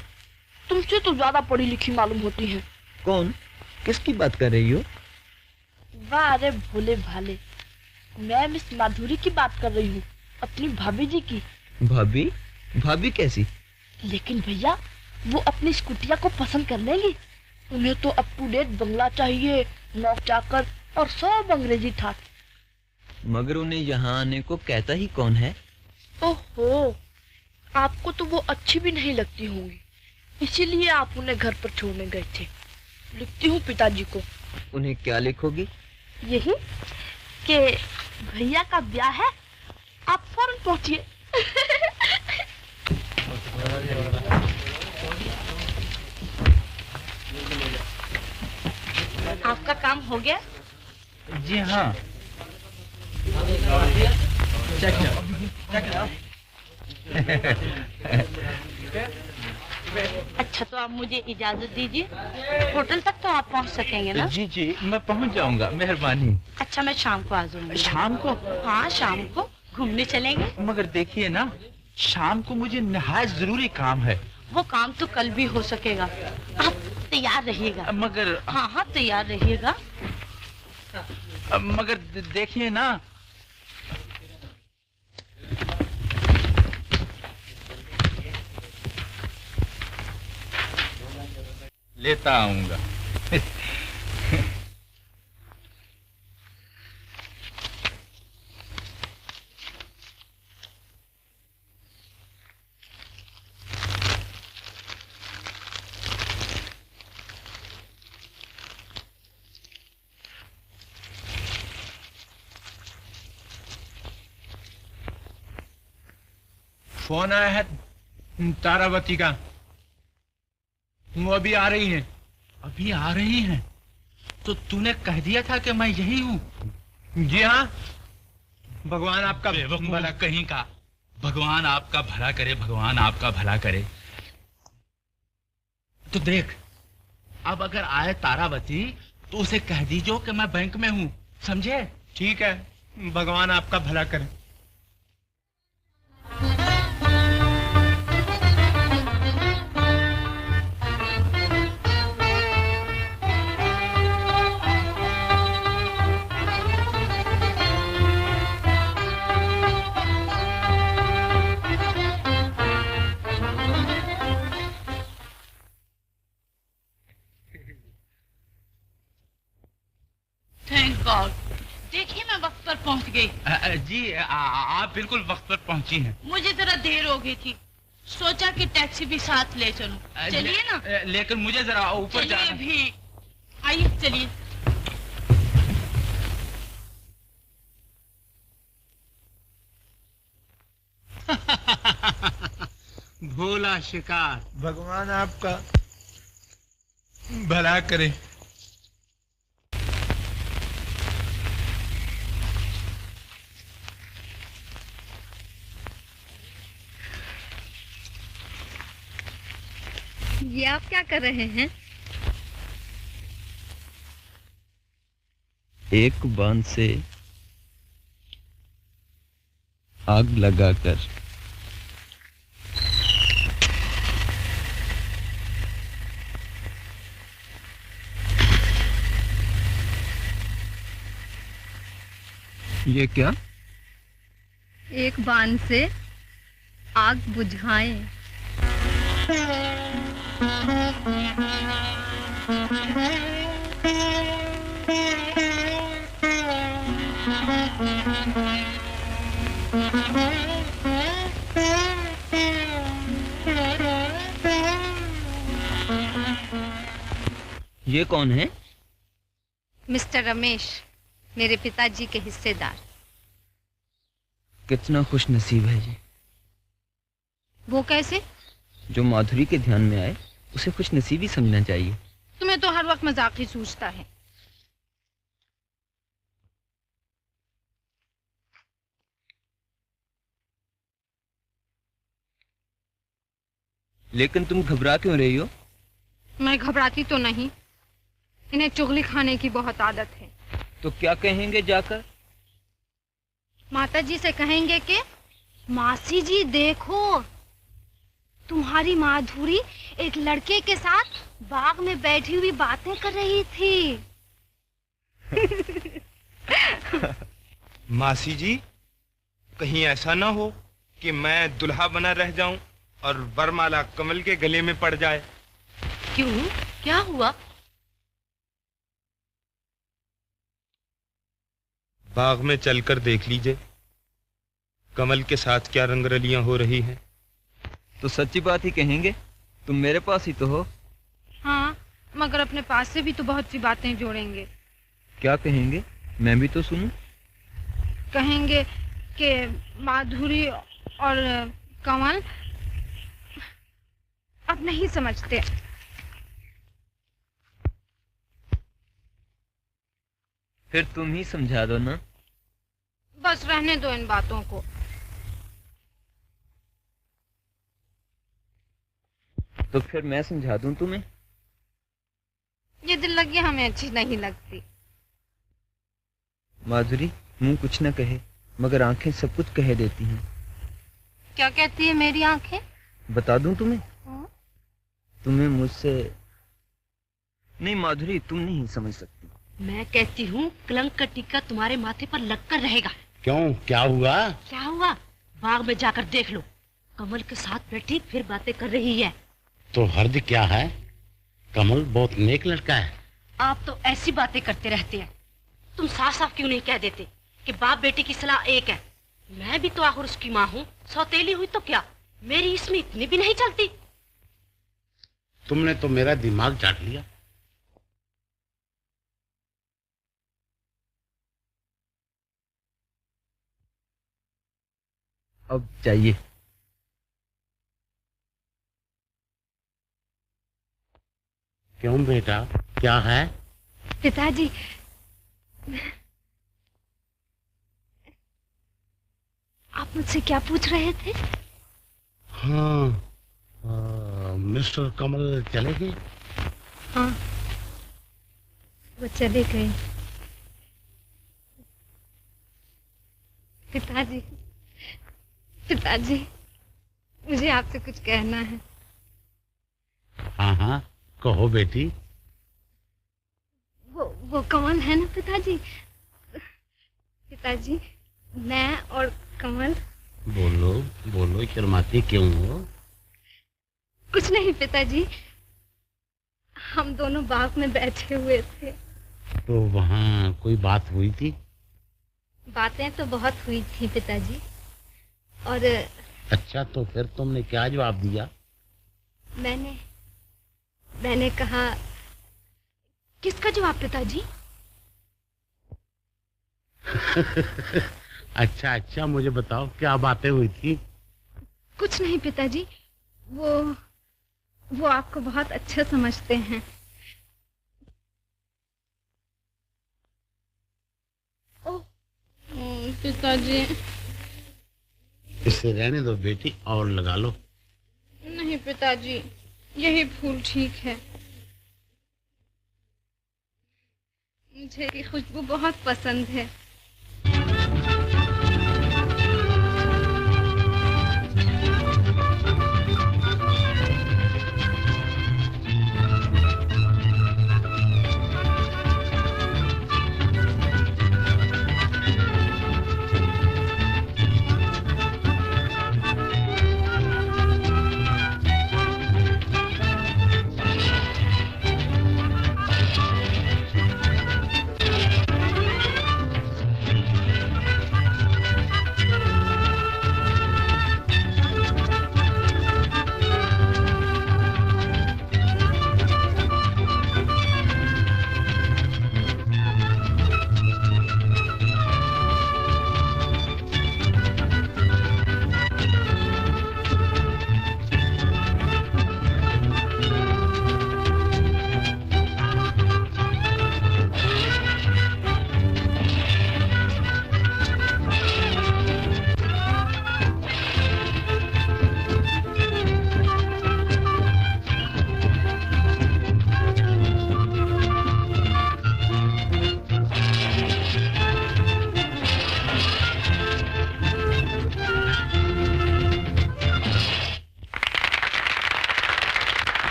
तुमसे तो ज्यादा पढ़ी लिखी मालूम होती है। कौन? किसकी बात कर रही हो? वाह, अरे भोले भाले, मैं मिस माधुरी की बात कर रही हूँ, अपनी भाभी जी की। भाभी? भाभी कैसी? लेकिन भैया वो अपनी स्कूटिया को पसंद कर लेंगी। उन्हें तो अप टू डेट बंगला चाहिए, नौक चाकर और सब अंग्रेजी ठाट। मगर उन्हें यहाँ आने को कहता ही कौन है? ओहो, आपको तो वो अच्छी भी नहीं लगती होंगी, इसीलिए आप उन्हें घर पर छोड़ने गए थे। लिखती हूँ पिताजी को, उन्हें क्या लिखोगी? यही कि भैया का ब्याह है, आप फौरन पहुंचिए। आपका काम हो गया? जी हाँ। अच्छा, तो आप मुझे इजाजत दीजिए। होटल तक तो आप पहुंच सकेंगे ना? जी जी, मैं पहुंच जाऊंगा, मेहरबानी। अच्छा, मैं शाम को आ जाऊंगी। शाम को? हाँ, शाम को घूमने चलेंगे। मगर देखिए ना, शाम को मुझे निहायत जरूरी काम है। वो काम तो कल भी हो सकेगा, आप तैयार रहिएगा। मगर हाँ हाँ, तैयार रहिएगा। मगर देखिए ना, लेता आऊंगा। फोन आया है तारावती का, वो अभी आ रही हैं। अभी आ रही हैं? तो तूने कह दिया था कि मैं यही हूँ। जी हाँ, भगवान आपका भला कहीं का। भगवान आपका भला करे, भगवान आपका भला करे। तो देख, अब अगर आए तारावती तो उसे कह दीजो कि मैं बैंक में हूँ, समझे? ठीक है, भगवान आपका भला करे। Thank God. देखिए, मैं वक्त पर पहुंच गई। जी, आप बिल्कुल वक्त पर पहुंची हैं। मुझे जरा देर हो गई थी, सोचा कि टैक्सी भी साथ ले चलूं। चलिए ना। लेकिन मुझे जरा ऊपर चलिए जाना। भी, आइए चलिए। भोला शिकार, भगवान आपका भला करे। ये आप क्या कर रहे हैं? एक बांध से आग लगाकर ये क्या? एक बांध से आग बुझाएं। ये कौन है? मिस्टर रमेश, मेरे पिताजी के हिस्सेदार। कितना खुश नसीब है ये। वो कैसे? जो माधुरी के ध्यान में आए उसे खुश नसीबी समझना चाहिए। तुम्हें तो हर वक्त मजाक ही सूझता है। लेकिन तुम घबरा क्यों रही हो? मैं घबराती तो नहीं, इन्हें चुगली खाने की बहुत आदत है। तो क्या कहेंगे जाकर? माताजी से कहेंगे कि मासी जी देखो, तुम्हारी माधुरी एक लड़के के साथ बाग में बैठी हुई बातें कर रही थी। मासी जी, कहीं ऐसा ना हो कि मैं दुल्हा बना रह जाऊं और वरमाला कमल के गले में पड़ जाए। क्यों, क्या हुआ? बाग में चलकर देख लीजिए कमल के साथ क्या रंगरलियां हो रही हैं। तो सच्ची बात ही कहेंगे, तुम मेरे पास ही तो हो। हाँ, मगर अपने पास से भी तो बहुत सी बातें जोड़ेंगे। क्या कहेंगे? मैं भी तो सुनूं। कहेंगे कि माधुरी और कमल अब नहीं समझते। फिर तुम ही समझा दो ना। बस रहने दो इन बातों को। तो फिर मैं समझा दूं तुम्हें। ये दिल लगी हमें अच्छी नहीं लगती। माधुरी मुंह कुछ न कहे मगर आंखें सब कुछ कह देती हैं। क्या कहती है मेरी आंखें? बता दूं तुम्हें? तुम्हें मुझसे नहीं माधुरी, तुम नहीं समझ सकती। मैं कहती हूँ कलंक का टीका तुम्हारे माथे पर लगकर रहेगा। क्यों, क्या हुआ? क्या हुआ? बाग में जाकर देख लो, कमल के साथ बैठी फिर बातें कर रही है। तो हर्ज क्या है? कमल बहुत नेक लड़का है। आप तो ऐसी बातें करते रहते हैं। तुम साफ साफ क्यों नहीं कह देते कि बाप बेटे की सलाह एक है? मैं भी तो आखिर उसकी माँ हूँ। सौतेली हुई तो क्या, मेरी इसमें इतनी भी नहीं चलती। तुमने तो मेरा दिमाग चाट लिया। अब जाइए। क्यों बेटा, क्या है? पिताजी, आप मुझसे क्या पूछ रहे थे? हाँ, मिस्टर कमल चले गए? हाँ, वो चले गए। पिताजी, पिताजी, मुझे आपसे कुछ कहना है। हाँ हाँ, कहो बेटी। वो कमल है ना पिताजी? पिताजी, मैं और कमल। बोलो बोलो, शर्माती क्यों हो? कुछ नहीं पिताजी, हम दोनों बाग में बैठे हुए थे। तो वहाँ कोई बात हुई थी? बातें तो बहुत हुई थी पिताजी। और अच्छा, तो फिर तुमने क्या जवाब दिया? मैंने कहा। किसका जवाब पिताजी? अच्छा अच्छा, मुझे बताओ क्या बातें हुई थी? कुछ नहीं पिताजी, वो आपको बहुत अच्छा समझते हैं। ओह पिताजी। इसे रहने दो बेटी, और लगा लो। नहीं पिताजी, यही फूल ठीक है। मुझे ये खुशबू बहुत पसंद है।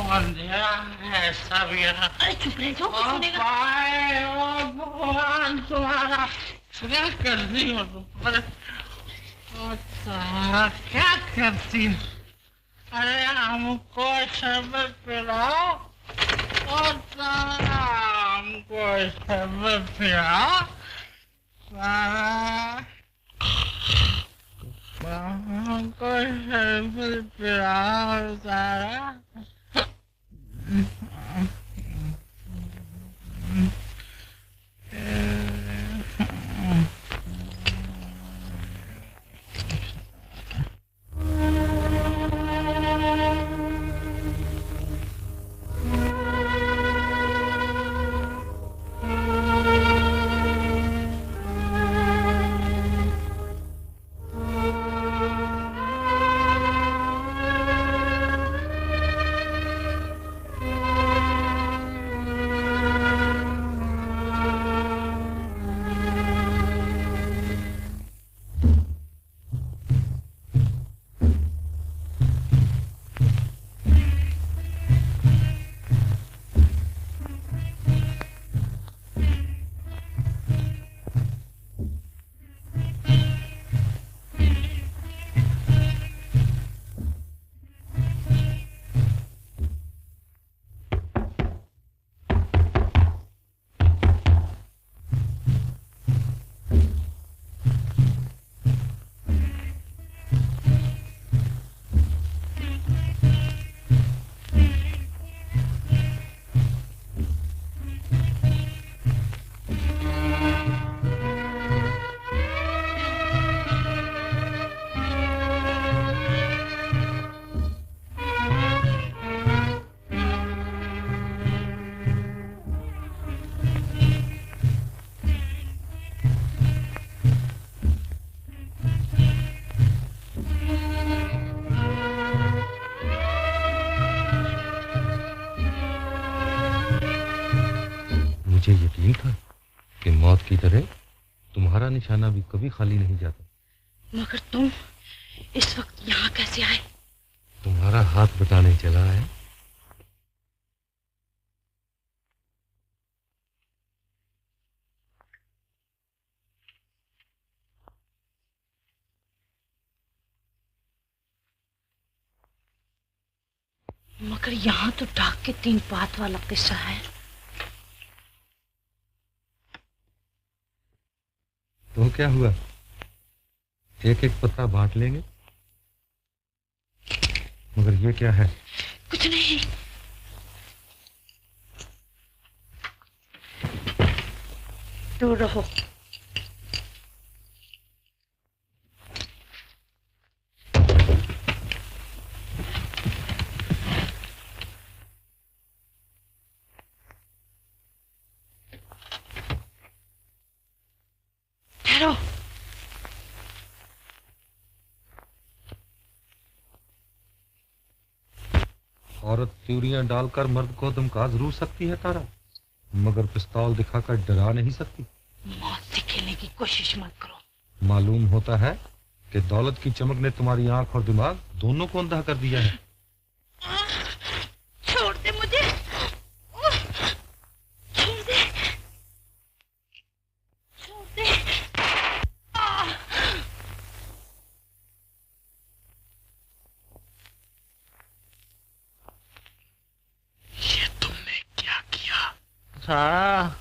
अंधेरा है सब यहाँ। अरे चुप रह जाओ, कुछ सुनेगा। ओ भगवान, तुम्हारा क्या करती हो तुम? क्या करती? अरे हमको शरबत पिलाओ। हमको शरबत पिलाओ हमको शरबत पिलाओ सारा। मुझे यकीन था कि मौत की तरह तुम्हारा निशाना भी कभी खाली नहीं जाता। मगर तुम इस वक्त यहाँ कैसे आए? तुम्हारा हाथ बटाने चला है। मगर यहाँ तो डाक के 3 बात वाला किस्सा है। तो क्या हुआ, एक एक पत्ता बांट लेंगे। मगर ये क्या है? कुछ नहीं। दूर रहो। ठहरो। औरत त्यूरियां डालकर मर्द को धमका जरूर सकती है तारा, मगर पिस्तौल दिखाकर डरा नहीं सकती। मौत से खेलने की कोशिश मत करो। मालूम होता है कि दौलत की चमक ने तुम्हारी आंख और दिमाग दोनों को अंधा कर दिया है। छोड़ दे मुझे। छोड़ दे। छोड़ दे। ये तुमने क्या किया? सारा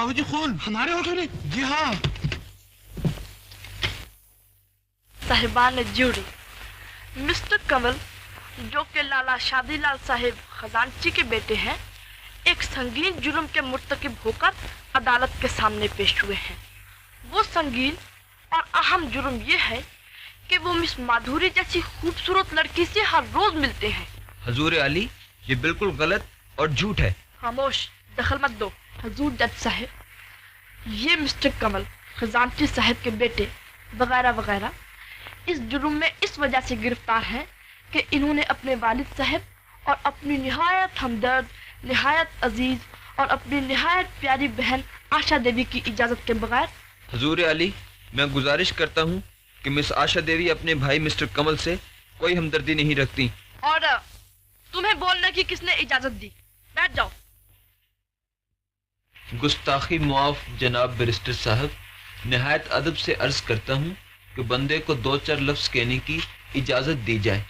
बाबू जी खून हमारे होठों में। जी हाँ। साहिबान ज्यूरी, मिस्टर कमल जो कि लाला शादीलाल साहिब खजांची के बेटे हैं, एक संगीन जुर्म के मुर्तकिब होकर अदालत के सामने पेश हुए हैं। वो संगीन और अहम जुर्म ये है कि वो मिस माधुरी जैसी खूबसूरत लड़की से हर रोज मिलते हैं। हजूर अली, ये बिल्कुल गलत और झूठ है। खामोश, दखल मत दो। हजूर जज साहब, ये मिस्टर कमल खजांची साहब के बेटे वगैरह वगैरह इस जुर्म में इस वजह से गिरफ्तार हैं कि इन्होंने अपने वालिद साहब और अपनी निहायत हमदर्द, निहायत अजीज और अपनी निहायत प्यारी बहन आशा देवी की इजाजत के बगैर। हजूर अली, मैं गुजारिश करता हूँ कि मिस आशा देवी अपने भाई मिस्टर कमल से कोई हमदर्दी नहीं रखती। और तुम्हें बोलने की किसने इजाजत दी? बैठ जाओ। गुस्ताखी मुआफ जनाब बैरिस्टर साहब, निहायत अदब से अर्ज करता हूँ कि बंदे को 2-4 लफ्ज कहने की इजाजत दी जाए।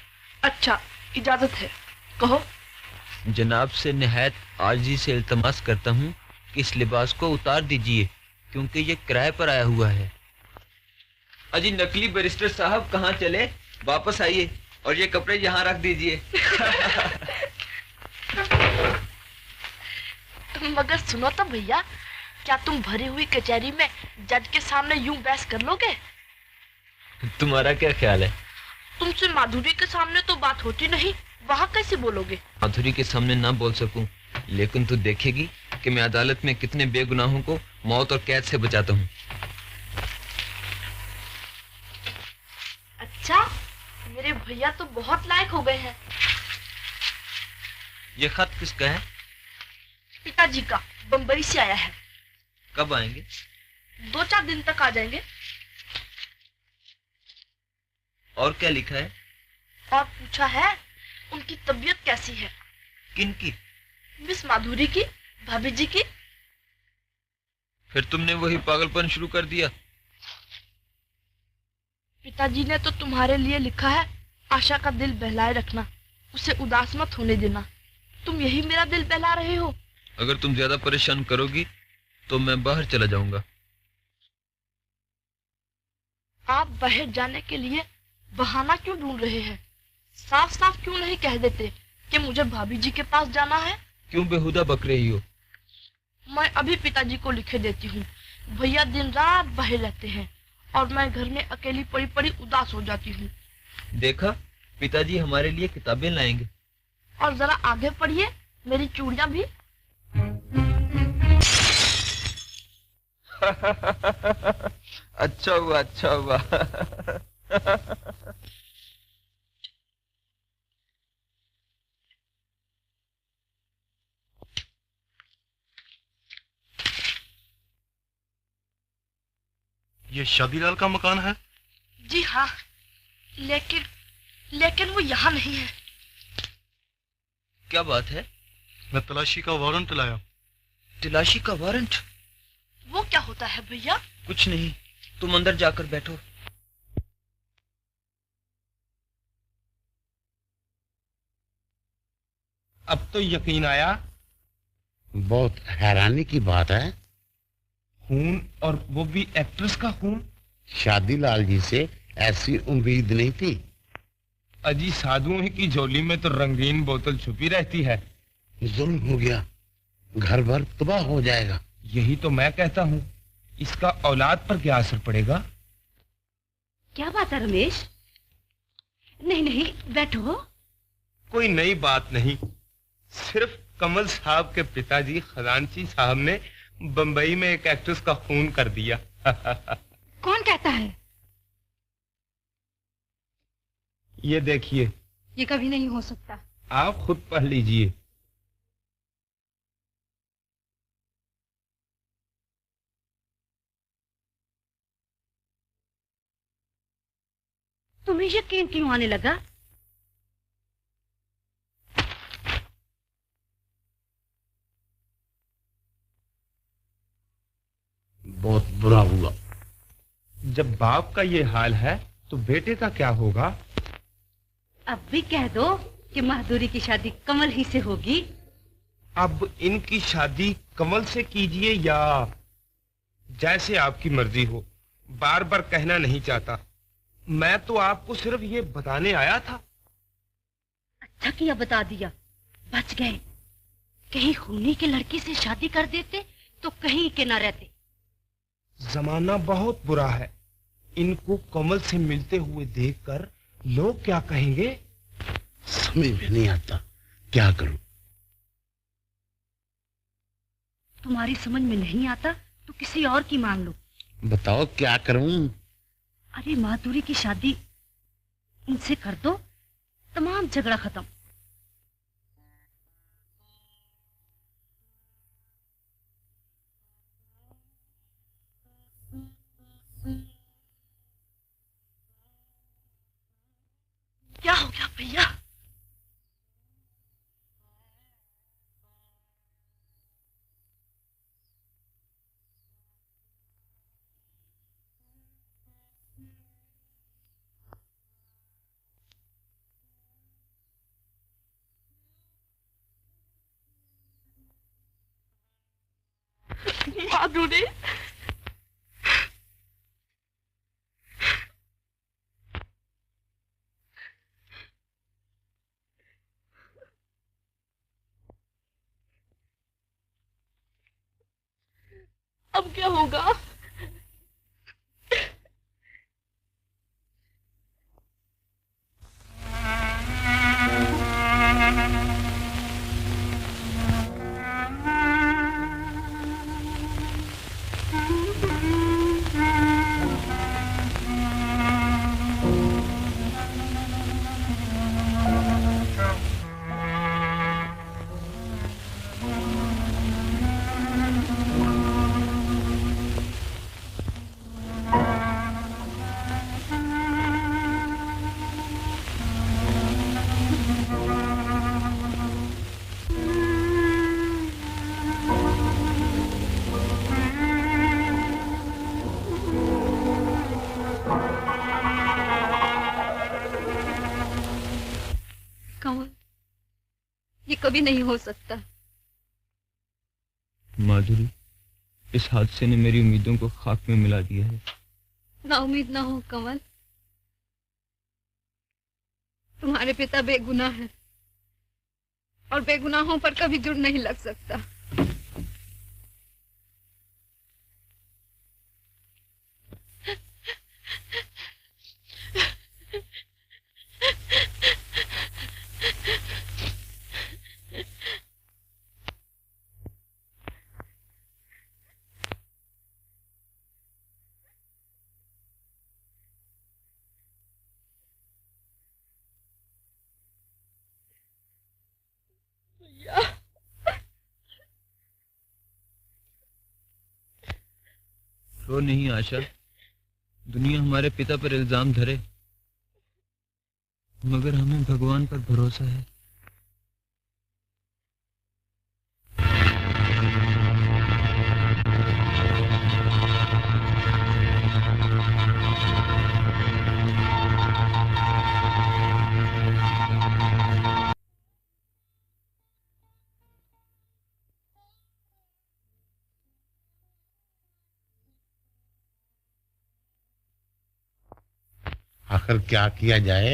अच्छा, इजाजत है, कहो। जनाब से निहायत आजी से इल्तमास करता हूँ कि इस लिबास को उतार दीजिए, क्योंकि ये किराए पर आया हुआ है। अजी नकली बैरिस्टर साहब कहाँ चले? वापस आइए और ये कपड़े यहाँ रख दीजिए। मगर सुनो तो भैया, क्या तुम भरी हुई कचहरी में जज के सामने यूं बहस कर लोगे? तुम्हारा क्या ख्याल है? तुमसे माधुरी के सामने तो बात होती नहीं, वहाँ कैसे बोलोगे? माधुरी के सामने ना बोल सकूं, लेकिन तू देखेगी कि मैं अदालत में कितने बेगुनाहों को मौत और कैद से बचाता हूँ। अच्छा, मेरे भैया तो बहुत लायक हो गए हैं। ये खत किसका है? पिताजी का, बम्बई से आया है। कब आएंगे? 2-4 दिन तक आ जाएंगे। और क्या लिखा है? और पूछा है उनकी तबीयत कैसी है। किनकी? मिस माधुरी की, भाभी जी की। फिर तुमने वही पागलपन शुरू कर दिया। पिताजी ने तो तुम्हारे लिए लिखा है, आशा का दिल बहलाए रखना, उसे उदास मत होने देना। तुम यही मेरा दिल बहला रहे हो। अगर तुम ज्यादा परेशान करोगी तो मैं बाहर चला जाऊंगा। आप बाहर जाने के लिए बहाना क्यों ढूंढ रहे हैं? साफ साफ क्यों नहीं कह देते कि मुझे भाभी जी के पास जाना है? क्यों बेहुदा बक रही हो? मैं अभी पिताजी को लिखे देती हूँ। भैया दिन रात बाहर रहते हैं और मैं घर में अकेली पड़ी पड़ी उदास हो जाती हूँ। देखा, पिताजी हमारे लिए किताबें लाएंगे। और जरा आगे पढ़िए, मेरी चूड़ियां भी। अच्छा हुआ, अच्छा हुआ। ये शादीलाल का मकान है? जी हाँ, लेकिन वो यहाँ नहीं है। क्या बात है? मैं तलाशी का वारंट लाया। तलाशी का वारंट? वो क्या होता है भैया? कुछ नहीं, तुम अंदर जाकर बैठो। अब तो यकीन आया। बहुत हैरानी की बात है। खून, और वो भी एक्ट्रेस का खून। शादीलाल जी से ऐसी उम्मीद नहीं थी। अजी साधुओं की झोली में तो रंगीन बोतल छुपी रहती है। जुल्म हो गया, घर भर तबाह हो जाएगा। यही तो मैं कहता हूँ, इसका औलाद पर क्या असर पड़ेगा? क्या बात है रमेश? नहीं नहीं, बैठो। कोई नई बात नहीं, सिर्फ कमल साहब के पिताजी खजांची साहब ने बंबई में एक एक्ट्रेस का खून कर दिया। कौन कहता है? ये देखिए। ये कभी नहीं हो सकता। आप खुद पढ़ लीजिए। तुम्हें यकीन क्यों आने लगा? बहुत बुरा हुआ। जब बाप का ये हाल है तो बेटे का क्या होगा? अब भी कह दो कि माधुरी की शादी कमल ही से होगी। अब इनकी शादी कमल से कीजिए या जैसे आपकी मर्जी हो, बार बार कहना नहीं चाहता। मैं तो आपको सिर्फ ये बताने आया था। अच्छा किया बता दिया, बच गए। कहीं खूनी के लड़की से शादी कर देते तो कहीं के ना रहते। जमाना बहुत बुरा है, इनको कमल से मिलते हुए देखकर लोग क्या कहेंगे? समझ में नहीं आता, क्या करूं? तुम्हारी समझ में नहीं आता तो किसी और की मान लो। बताओ क्या करूं? अरे माधुरी की शादी इनसे कर दो, तमाम झगड़ा खत्म। क्या हो गया भैया? माधुरी, अब क्या होगा? कभी नहीं हो सकता। माधुरी, इस हादसे ने मेरी उम्मीदों को खाक में मिला दिया है। ना उम्मीद ना हो कमल, तुम्हारे पिता बेगुनाह हैं और बेगुनाहों पर कभी जुड़ नहीं लग सकता। रो नहीं आशा, दुनिया हमारे पिता पर इल्जाम धरे, मगर हमें भगवान पर भरोसा है। आखिर क्या किया जाए?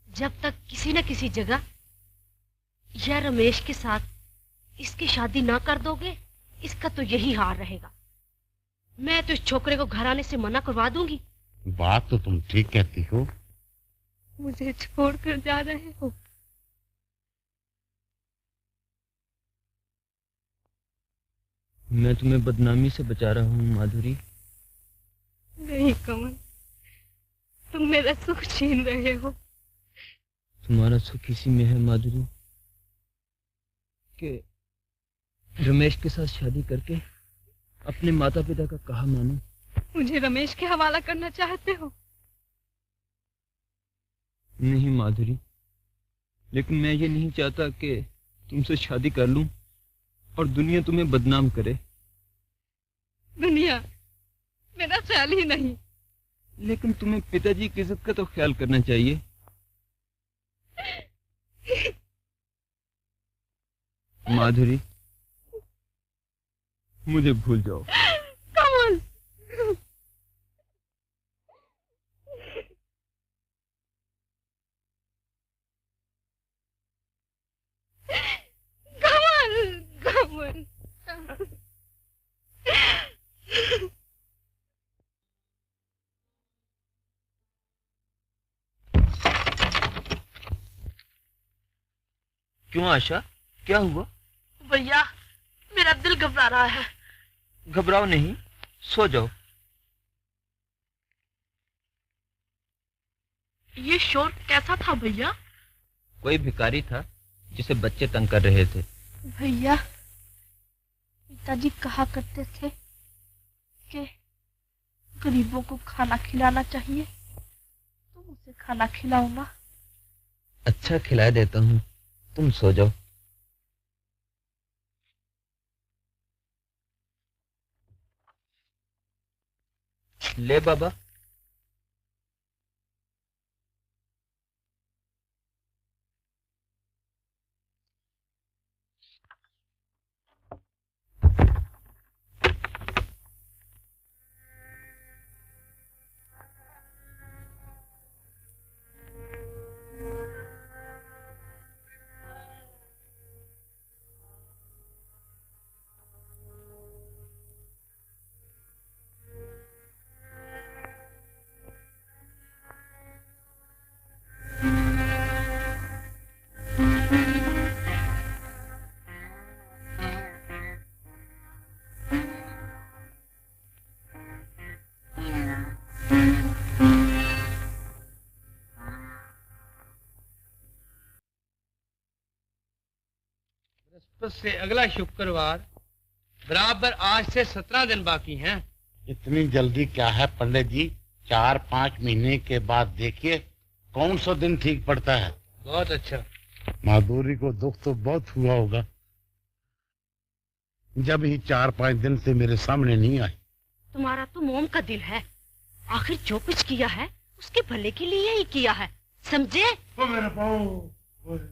जब तक किसी न किसी जगह या रमेश के साथ इसकी शादी ना कर दोगे, इसका तो यही हार रहेगा। मैं तो इस छोकरे को घर आने से मना करवा दूंगी। बात तो तुम ठीक कहती हो। मुझे छोड़कर जा रहे हो? मैं तुम्हें बदनामी से बचा रहा हूँ माधुरी। नहीं कमल, तुम मेरा सुख छीन रहे हो। तुम्हारा सुख इसी में है माधुरी कि रमेश के साथ शादी करके अपने माता पिता का कहा मानो। मुझे रमेश के हवाला करना चाहते हो? नहीं माधुरी, लेकिन मैं ये नहीं चाहता कि तुमसे शादी कर लूं और दुनिया तुम्हें बदनाम करे। दुनिया मेरा ख्याल ही नहीं। लेकिन तुम्हें पिताजी की इज्जत का तो ख्याल करना चाहिए। माधुरी, मुझे भूल जाओ। कमल। क्यों आशा, क्या हुआ? भैया मेरा दिल घबरा रहा है। घबराओ नहीं, सो जाओ। ये शोर कैसा था भैया? कोई भिखारी था जिसे बच्चे तंग कर रहे थे। भैया पिताजी कहा करते थे कि गरीबों को खाना खिलाना चाहिए, तुम उसे खाना खिलाओ ना। अच्छा खिला देता हूँ, तुम सो जाओ। ले बाबा। से अगला शुक्रवार बराबर आज से 17 दिन बाकी हैं। इतनी जल्दी क्या है पंडित जी? 4-5 महीने के बाद देखिए कौन सा दिन ठीक पड़ता है। बहुत अच्छा। माधुरी को दुख तो बहुत हुआ होगा जब ही 4-5 दिन से मेरे सामने नहीं आई। तुम्हारा तो मोम का दिल है, आखिर जो कुछ किया है उसके भले के लिए ही किया है, समझे? वो मेरा पाँव।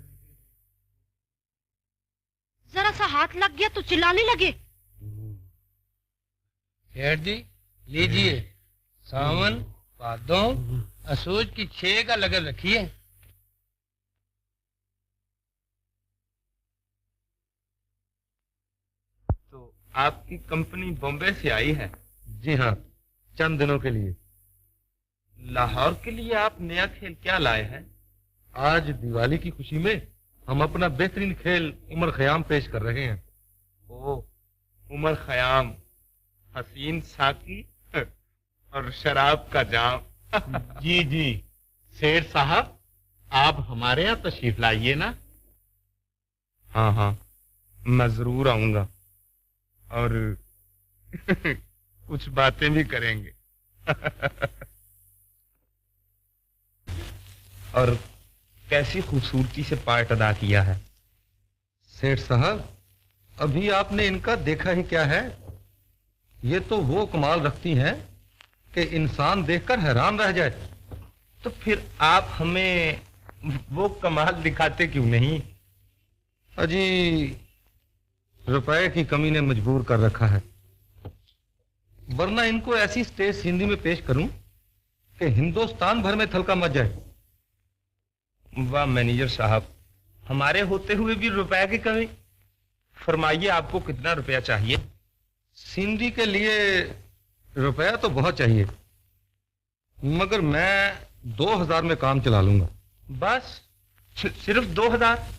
जरा सा हाथ लग गया तो चिल्लाने लगे। सेठ जी लीजिए, सावन भादों असोज की 6 का लगन रखिए। तो आपकी कंपनी बॉम्बे से आई है? जी हाँ, चंद दिनों के लिए। लाहौर के लिए आप नया खेल क्या लाए हैं? आज दिवाली की खुशी में हम अपना बेहतरीन खेल उमर खयाम पेश कर रहे हैं। ओ, उमर खयाम, हसीन साकी और शराब का जाम। जी जी, सेठ साहब आप हमारे यहाँ तशरीफ लाइए ना। हाँ हाँ, मैं जरूर आऊंगा और कुछ बातें भी करेंगे। और कैसी खूबसूरती से पार्ट अदा किया है। सेठ साहब अभी आपने इनका देखा ही क्या है, ये तो वो कमाल रखती हैं कि इंसान देखकर हैरान रह जाए। तो फिर आप हमें वो कमाल दिखाते क्यों नहीं? अजी रुपए की कमी ने मजबूर कर रखा है, वरना इनको ऐसी स्टेज हिंदी में पेश करूं कि हिंदुस्तान भर में थलका मच जाए। वाह मैनेजर साहब, हमारे होते हुए भी रुपए की कमी। फरमाइए आपको कितना रुपया चाहिए? सिंधी के लिए रुपया तो बहुत चाहिए, मगर मैं 2000 में काम चला लूंगा। बस सिर्फ 2000?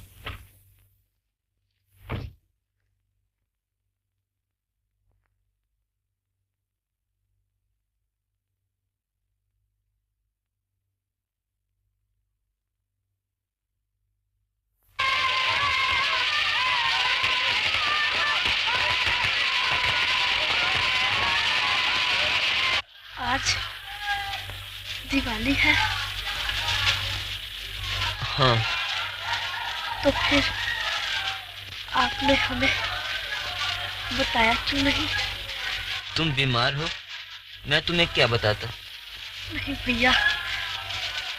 आज दिवाली है। हाँ। तो फिर आपने हमें बताया क्यों नहीं? तुम बीमार हो, मैं तुम्हें क्या बताता। नहीं भैया,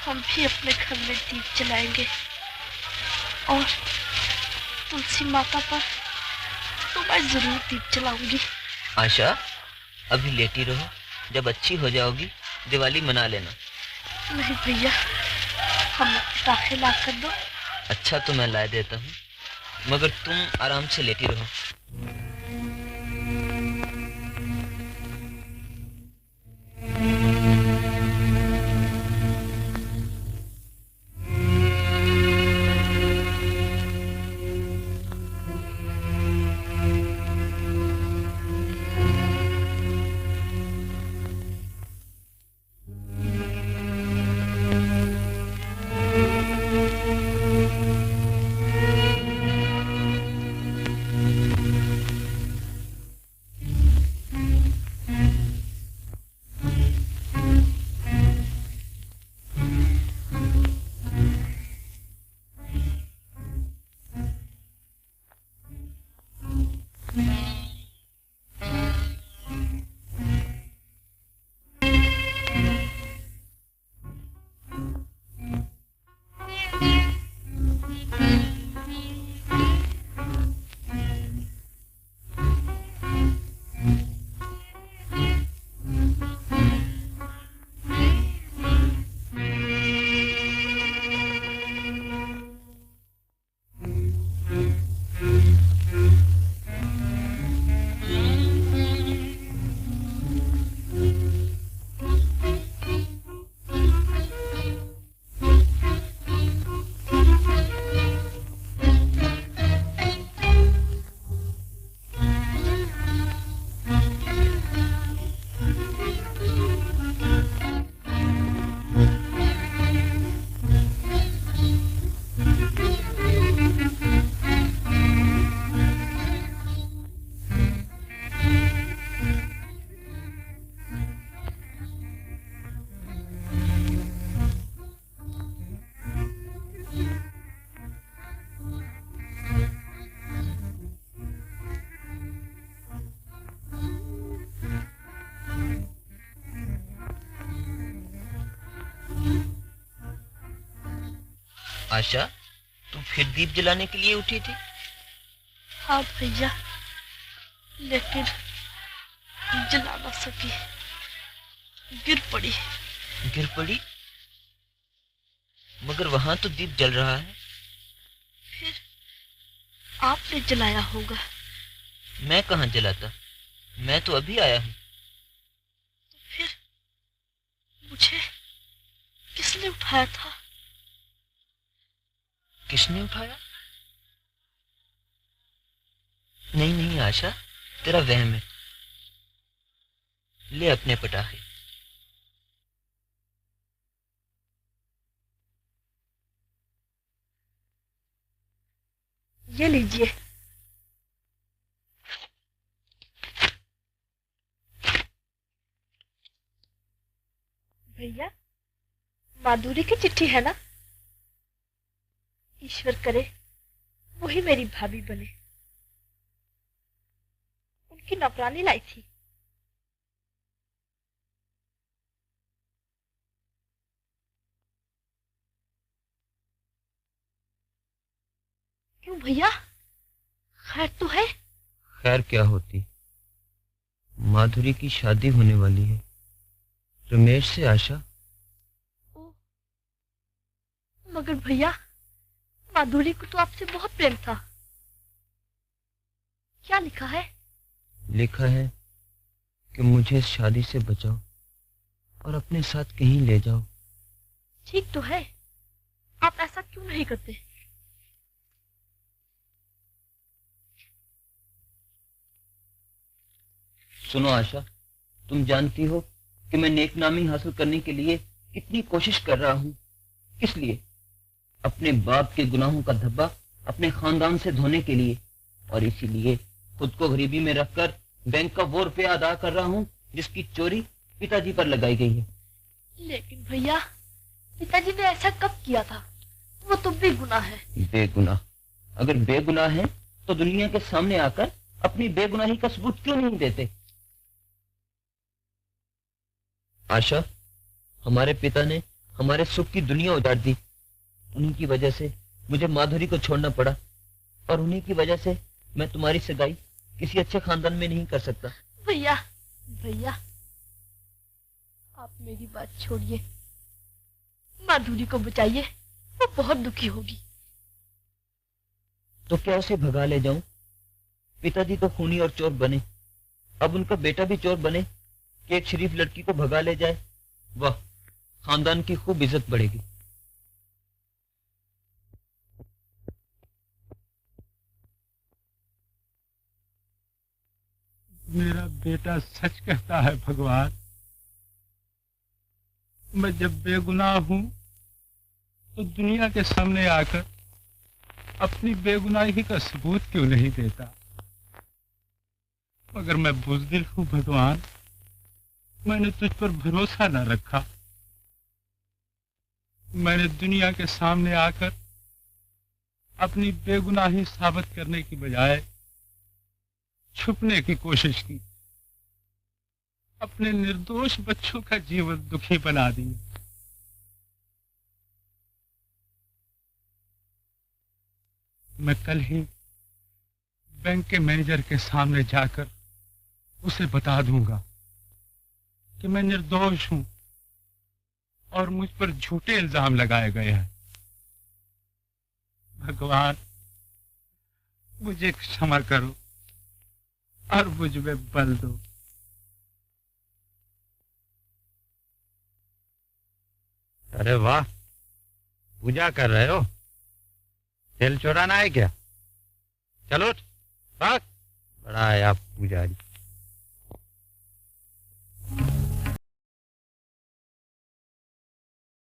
हम भी अपने घर में दीप जलाएंगे और तुलसी माता पर तो मैं जरूर दीप जलाऊंगी। आशा अभी लेटी रहो, जब अच्छी हो जाओगी दिवाली मना लेना। नहीं भैया, हमें पटाखे ला कर दो। अच्छा तो मैं ला देता हूँ, मगर तुम आराम से लेटी रहो। आशा, तुम फिर दीप जलाने के लिए उठी थी? हाँ भैया, लेकिन जला ना सकी, गिर पड़ी। गिर पड़ी? मगर वहां तो दीप जल रहा है। फिर आपने जलाया होगा। मैं कहाँ जलाता, मैं तो अभी आया हूँ। तो फिर मुझे किसने उठाया था? किसने उठाया? नहीं नहीं आशा, तेरा वहम है। ले अपने पटाखे। ये लीजिए। भैया, माधुरी की चिट्ठी है ना? ईश्वर करे वही मेरी भाभी बने। उनकी नौकरानी लाई थी। क्यों भैया, खैर तो है? खैर क्या होती, माधुरी की शादी होने वाली है रमेश से। आशा, मगर भैया, माधुरी को तो आपसे बहुत प्रेम था। क्या लिखा है? लिखा है कि मुझे इस शादी से बचाओ और अपने साथ कहीं ले जाओ। ठीक तो है, आप ऐसा क्यों नहीं करते? सुनो आशा, तुम जानती हो कि मैं नेकनामी हासिल करने के लिए कितनी कोशिश कर रहा हूँ। किस लिए? अपने बाप के गुनाहों का धब्बा अपने खानदान से धोने के लिए, और इसीलिए खुद को गरीबी में रखकर बैंक का वो रुपया अदा कर रहा हूँ जिसकी चोरी पिताजी पर लगाई गई है। लेकिन भैया, पिताजी ने ऐसा कब किया था? वो तो बेगुनाह है। बेगुनाह? अगर बेगुनाह है तो दुनिया के सामने आकर अपनी बेगुनाही का सबूत क्यों नहीं देते? आशा, हमारे पिता ने हमारे सुख की दुनिया उजाड़ दी। उन्हीं की वजह से मुझे माधुरी को छोड़ना पड़ा, और उन्हीं की वजह से मैं तुम्हारी सगाई किसी अच्छे खानदान में नहीं कर सकता। भैया, भैया, आप मेरी बात छोड़िए, माधुरी को बचाइए, वो बहुत दुखी होगी। तो क्या उसे भगा ले जाऊं? पिताजी तो खूनी और चोर बने, अब उनका बेटा भी चोर बने कि एक शरीफ लड़की को भगा ले जाए। वाह, खानदान की खूब इज्जत बढ़ेगी। मेरा बेटा सच कहता है भगवान। मैं जब बेगुनाह हूं तो दुनिया के सामने आकर अपनी बेगुनाही का सबूत क्यों नहीं देता? मगर मैं बुज़दिल हूं भगवान, मैंने तुझ पर भरोसा न रखा। मैंने दुनिया के सामने आकर अपनी बेगुनाही साबित करने की बजाय छुपने की कोशिश की। अपने निर्दोष बच्चों का जीवन दुखी बना दिया। मैं कल ही बैंक के मैनेजर के सामने जाकर उसे बता दूंगा कि मैं निर्दोष हूं और मुझ पर झूठे इल्जाम लगाए गए हैं। भगवान, मुझे क्षमा करो और मुझ में बल दो। अरे वाह, पूजा कर रहे हो? तेल चोराना है क्या? चलो भाग, बड़ा है आप पुजारी।